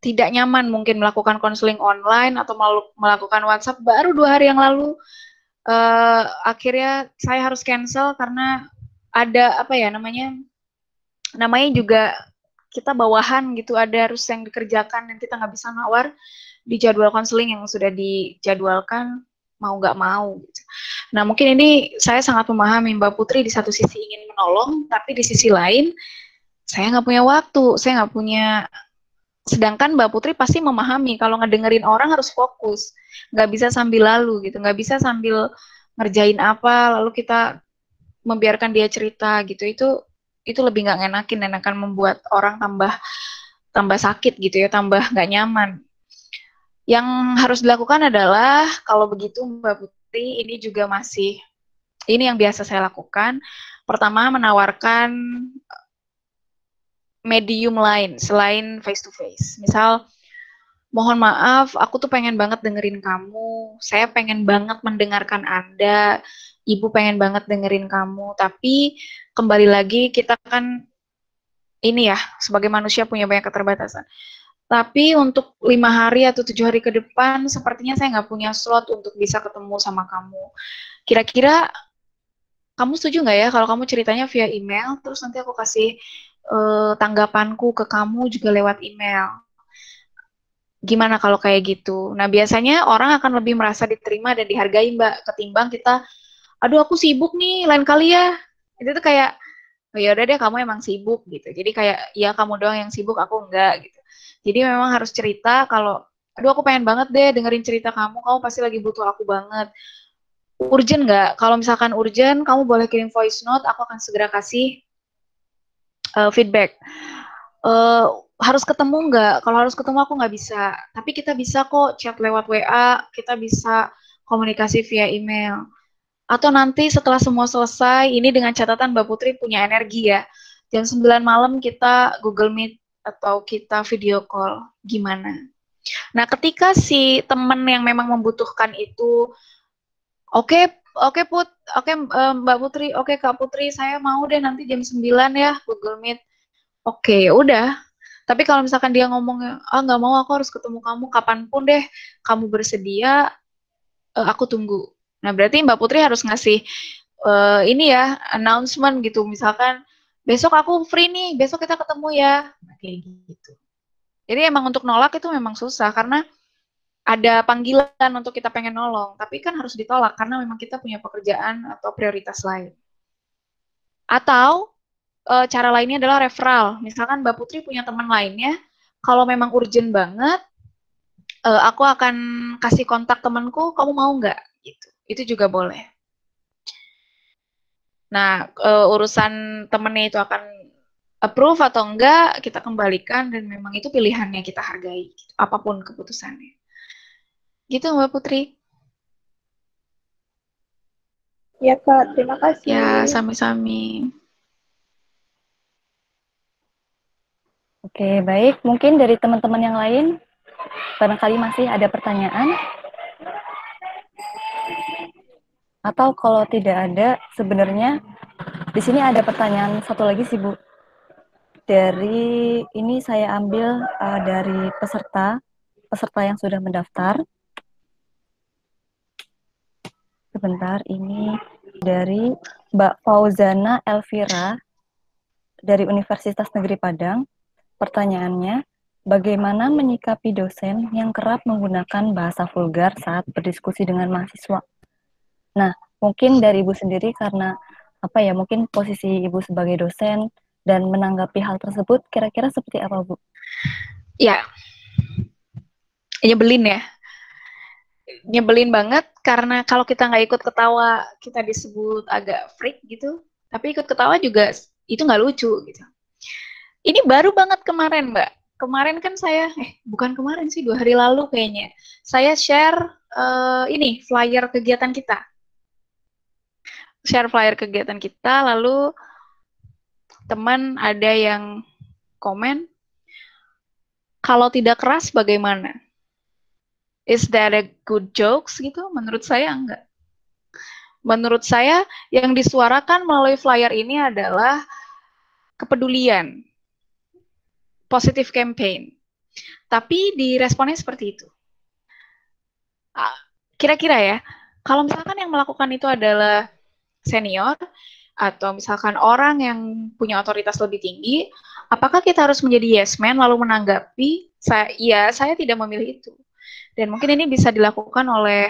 tidak nyaman mungkin melakukan konseling online atau melakukan WhatsApp. Baru 2 hari yang lalu akhirnya saya harus cancel karena ada apa ya namanya juga kita bawahan gitu, ada harus yang dikerjakan dan kita nggak bisa nawar di jadwal konseling yang sudah dijadwalkan mau nggak mau gitu. Nah mungkin ini saya sangat memahami Mbak Putri, di satu sisi ingin menolong tapi di sisi lain saya nggak punya waktu, saya nggak punya. Sedangkan Mbak Putri pasti memahami kalau ngedengerin orang harus fokus, nggak bisa sambil lalu gitu, nggak bisa sambil ngerjain apa lalu kita membiarkan dia cerita gitu. Itu lebih nggak ngenakin dan akan membuat orang tambah sakit gitu ya, tambah nggak nyaman. Yang harus dilakukan adalah kalau begitu Mbak Putri, ini juga masih ini yang biasa saya lakukan. Pertama, menawarkan medium lain selain face to face. Misal, mohon maaf, aku tuh pengen banget dengerin kamu, saya pengen banget mendengarkan Anda, Ibu pengen banget dengerin kamu, tapi kembali lagi kita kan ini ya, sebagai manusia punya banyak keterbatasan. Tapi untuk 5 hari atau 7 hari ke depan, sepertinya saya nggak punya slot untuk bisa ketemu sama kamu. Kira-kira kamu setuju nggak ya kalau kamu ceritanya via email, terus nanti aku kasih tanggapanku ke kamu juga lewat email. Gimana kalau kayak gitu? Nah, biasanya orang akan lebih merasa diterima dan dihargai, Mbak, ketimbang kita, aduh aku sibuk nih, lain kali ya. Itu tuh kayak, oh, ya udah deh kamu emang sibuk gitu. Jadi kayak, ya kamu doang yang sibuk, aku enggak gitu. Jadi memang harus cerita kalau, aduh aku pengen banget deh dengerin cerita kamu pasti lagi butuh aku banget. Urgent nggak? Kalau misalkan urgent, kamu boleh kirim voice note, aku akan segera kasih feedback. Harus ketemu nggak? Kalau harus ketemu aku nggak bisa. Tapi kita bisa kok chat lewat WA, kita bisa komunikasi via email. Atau nanti setelah semua selesai, ini dengan catatan Mbak Putri punya energi ya. Jam 9 malam kita Google Meet atau kita video call. Gimana? Nah, ketika si teman yang memang membutuhkan itu, oke, Oke Mbak Putri, oke Kak Putri, saya mau deh nanti jam 9 ya Google Meet. Oke, ya udah. Tapi kalau misalkan dia ngomongnya, nggak mau, aku harus ketemu kamu kapanpun deh, kamu bersedia, aku tunggu. Nah, berarti Mbak Putri harus ngasih ini ya, announcement gitu. Misalkan, besok aku free nih, besok kita ketemu ya. Nah, kayak gitu. Jadi emang untuk nolak itu memang susah, karena ada panggilan untuk kita pengen nolong, tapi kan harus ditolak, karena memang kita punya pekerjaan atau prioritas lain. Atau, cara lainnya adalah referral. Misalkan Mbak Putri punya teman lainnya, kalau memang urgent banget, aku akan kasih kontak temanku, kamu mau nggak? Gitu. Itu juga boleh. Nah, urusan temennya itu akan approve atau enggak, kita kembalikan, dan memang itu pilihannya, kita hargai, gitu, apapun keputusannya. Gitu Mbak Putri. Ya Kak, terima kasih. Ya, sami-sami. Oke, baik. Mungkin dari teman-teman yang lain, barangkali masih ada pertanyaan? Atau kalau tidak ada, sebenarnya di sini ada pertanyaan satu lagi sih, Bu. Dari ini saya ambil dari peserta yang sudah mendaftar. Sebentar, ini dari Mbak Fauzana Elvira dari Universitas Negeri Padang. Pertanyaannya, bagaimana menyikapi dosen yang kerap menggunakan bahasa vulgar saat berdiskusi dengan mahasiswa? Nah, mungkin dari Ibu sendiri, karena apa ya, mungkin posisi Ibu sebagai dosen dan menanggapi hal tersebut, kira-kira seperti apa, Bu? Ya, nyebelin ya. Nyebelin banget, karena kalau kita nggak ikut ketawa, kita disebut agak freak gitu. Tapi ikut ketawa juga itu nggak lucu gitu. Ini baru banget kemarin, Mbak. Kemarin kan saya, bukan kemarin sih, 2 hari lalu kayaknya. Saya share ini, flyer kegiatan kita. Share flyer kegiatan kita, lalu teman ada yang komen, kalau tidak keras bagaimana? Is that a good jokes gitu? Menurut saya enggak. Menurut saya yang disuarakan melalui flyer ini adalah kepedulian, positive campaign. Tapi diresponnya seperti itu. Kira-kira ya, kalau misalkan yang melakukan itu adalah senior, atau misalkan orang yang punya otoritas lebih tinggi, apakah kita harus menjadi yes man lalu menanggapi, saya tidak memilih itu. Dan mungkin ini bisa dilakukan oleh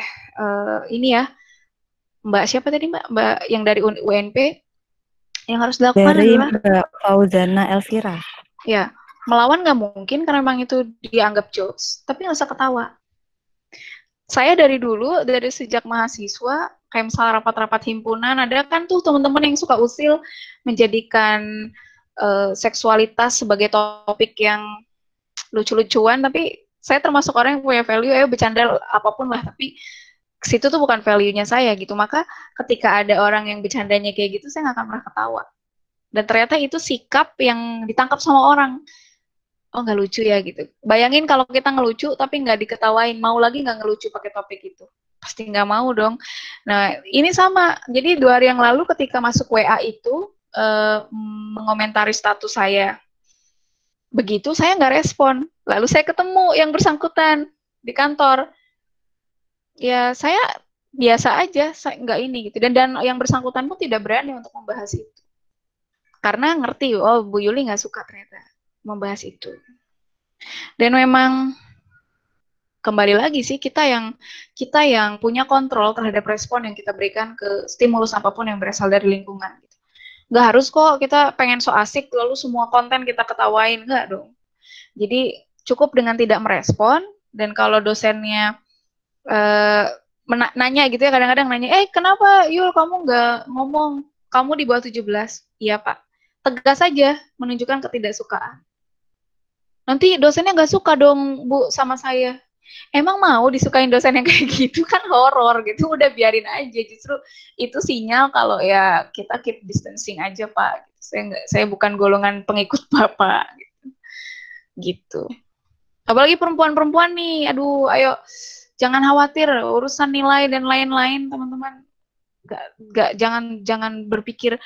ini ya, Mbak siapa tadi Mbak yang dari UNP, yang harus dilakukan dari adalah Mbak Fauzana Elvira. Ya, melawan nggak mungkin karena memang itu dianggap jokes, tapi nggak usah ketawa. Saya dari dulu, dari sejak mahasiswa, kayak misalnya rapat-rapat himpunan, ada kan tuh teman-teman yang suka usil menjadikan seksualitas sebagai topik yang lucu-lucuan, tapi saya termasuk orang yang punya value, bercanda apapun lah, tapi situ tuh bukan value-nya saya gitu. Maka ketika ada orang yang bercandanya kayak gitu, saya nggak akan pernah ketawa. Dan ternyata itu sikap yang ditangkap sama orang. Oh, nggak lucu ya gitu. Bayangin kalau kita ngelucu tapi nggak diketawain, mau lagi nggak ngelucu pakai topik itu? Pasti nggak mau dong. Nah, ini sama. Jadi 2 hari yang lalu ketika masuk WA itu, mengomentari status saya. Begitu saya nggak respon. Lalu saya ketemu yang bersangkutan di kantor. Ya, saya biasa aja, saya nggak ini gitu. Dan yang bersangkutan pun tidak berani untuk membahas itu. Karena ngerti, oh Bu Yuli nggak suka ternyata membahas itu. Dan memang kembali lagi sih, kita yang punya kontrol terhadap respon yang kita berikan ke stimulus apapun yang berasal dari lingkungan. Nggak harus kok kita pengen so asik lalu semua konten kita ketawain, nggak dong. Jadi cukup dengan tidak merespon, dan kalau dosennya nanya gitu ya, kadang-kadang nanya, kenapa Yul kamu nggak ngomong, kamu di bawah 17? Iya Pak. Tegas saja menunjukkan ketidaksukaan. Nanti dosennya nggak suka dong Bu sama saya. Emang mau disukain dosen yang kayak gitu? Kan horor gitu, udah biarin aja. Justru itu sinyal kalau ya kita keep distancing aja Pak. Saya bukan golongan pengikut Bapak. Gitu. Apalagi perempuan-perempuan nih, aduh ayo jangan khawatir urusan nilai dan lain-lain teman-teman. jangan berpikir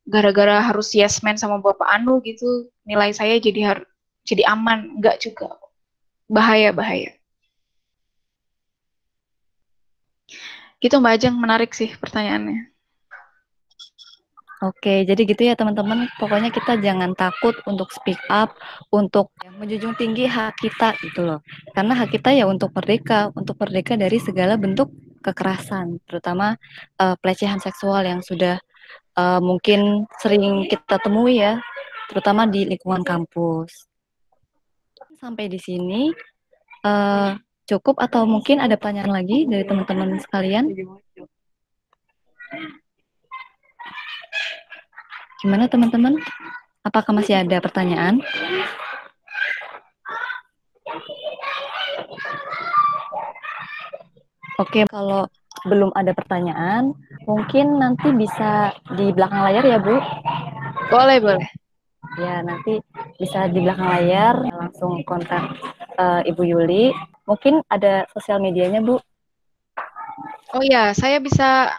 gara-gara harus yes man sama Bapak Anu gitu nilai saya jadi aman, enggak juga. Bahaya. Gitu Mbak Ajeng, menarik sih pertanyaannya. Oke, jadi gitu ya teman-teman. Pokoknya kita jangan takut untuk speak up, untuk menjunjung tinggi hak kita gitu loh. Karena hak kita ya untuk merdeka dari segala bentuk kekerasan, terutama pelecehan seksual yang sudah mungkin sering kita temui ya, terutama di lingkungan kampus. Sampai di sini cukup atau mungkin ada pertanyaan lagi dari teman-teman sekalian? Gimana teman-teman? Apakah masih ada pertanyaan? Oke, kalau belum ada pertanyaan, mungkin nanti bisa di belakang layar ya, Bu? Boleh. Ya, nanti bisa di belakang layar, langsung kontak Ibu Yuli. Mungkin ada sosial medianya, Bu? Oh ya, saya bisa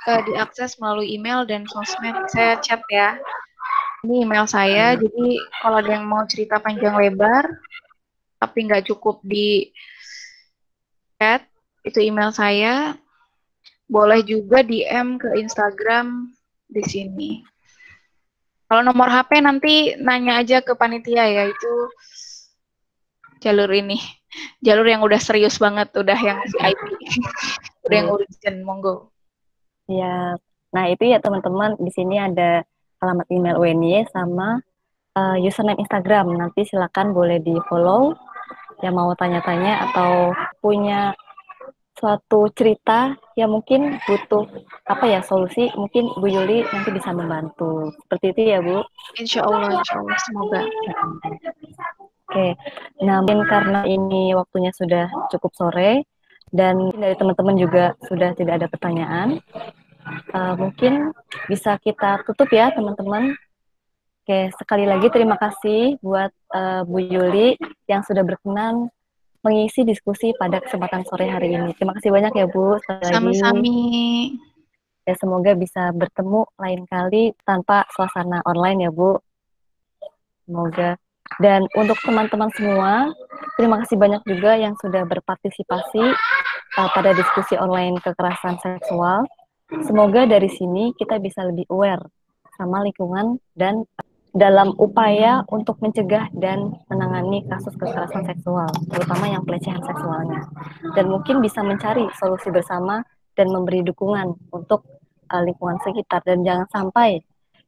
diakses melalui email dan sosmed. Saya chat ya. Ini email saya, jadi kalau ada yang mau cerita panjang lebar, tapi nggak cukup di chat, itu email saya. Boleh juga DM ke Instagram di sini. Kalau nomor HP nanti nanya aja ke panitia ya, itu jalur ini. Jalur yang udah serius banget, udah yang VIP. Udah yang urgent, monggo. Ya, nah itu ya teman-teman, di sini ada alamat email UNY sama username Instagram. Nanti silakan boleh di-follow yang mau tanya-tanya atau punya suatu cerita yang mungkin butuh solusi, mungkin Bu Yuli nanti bisa membantu. Seperti itu ya, Bu? Insya Allah, semoga. Oke, nah mungkin karena ini waktunya sudah cukup sore dan dari teman-teman juga sudah tidak ada pertanyaan, mungkin bisa kita tutup ya teman-teman. Oke, sekali lagi terima kasih buat Bu Yuli yang sudah berkenan mengisi diskusi pada kesempatan sore hari ini. Terima kasih banyak ya Bu. Sami-sami. Ya, semoga bisa bertemu lain kali tanpa suasana online ya Bu. Semoga. Dan untuk teman-teman semua, terima kasih banyak juga yang sudah berpartisipasi pada diskusi online kekerasan seksual. Semoga dari sini kita bisa lebih aware sama lingkungan dan dalam upaya untuk mencegah dan menangani kasus kekerasan seksual, terutama yang pelecehan seksualnya. Dan mungkin bisa mencari solusi bersama dan memberi dukungan untuk lingkungan sekitar. Dan jangan sampai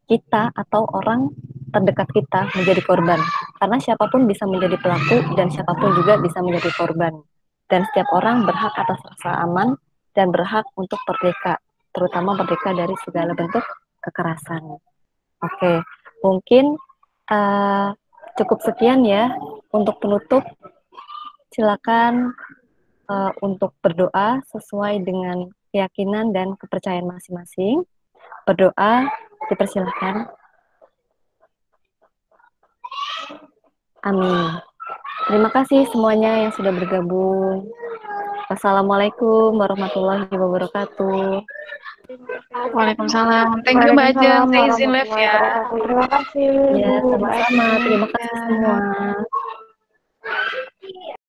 kita atau orang terdekat kita menjadi korban. Karena siapapun bisa menjadi pelaku dan siapapun juga bisa menjadi korban. Dan setiap orang berhak atas rasa aman dan berhak untuk merdeka, terutama merdeka dari segala bentuk kekerasan. Oke, mungkin cukup sekian ya untuk penutup. Silakan untuk berdoa sesuai dengan keyakinan dan kepercayaan masing-masing. Berdoa, dipersilahkan. Amin. Terima kasih semuanya yang sudah bergabung. Wassalamualaikum warahmatullahi wabarakatuh. Waalaikumsalam. Thank you Mbak Ajeng. Saya izin live ya. Terima kasih. Ya, sama-sama. Terima kasih semua.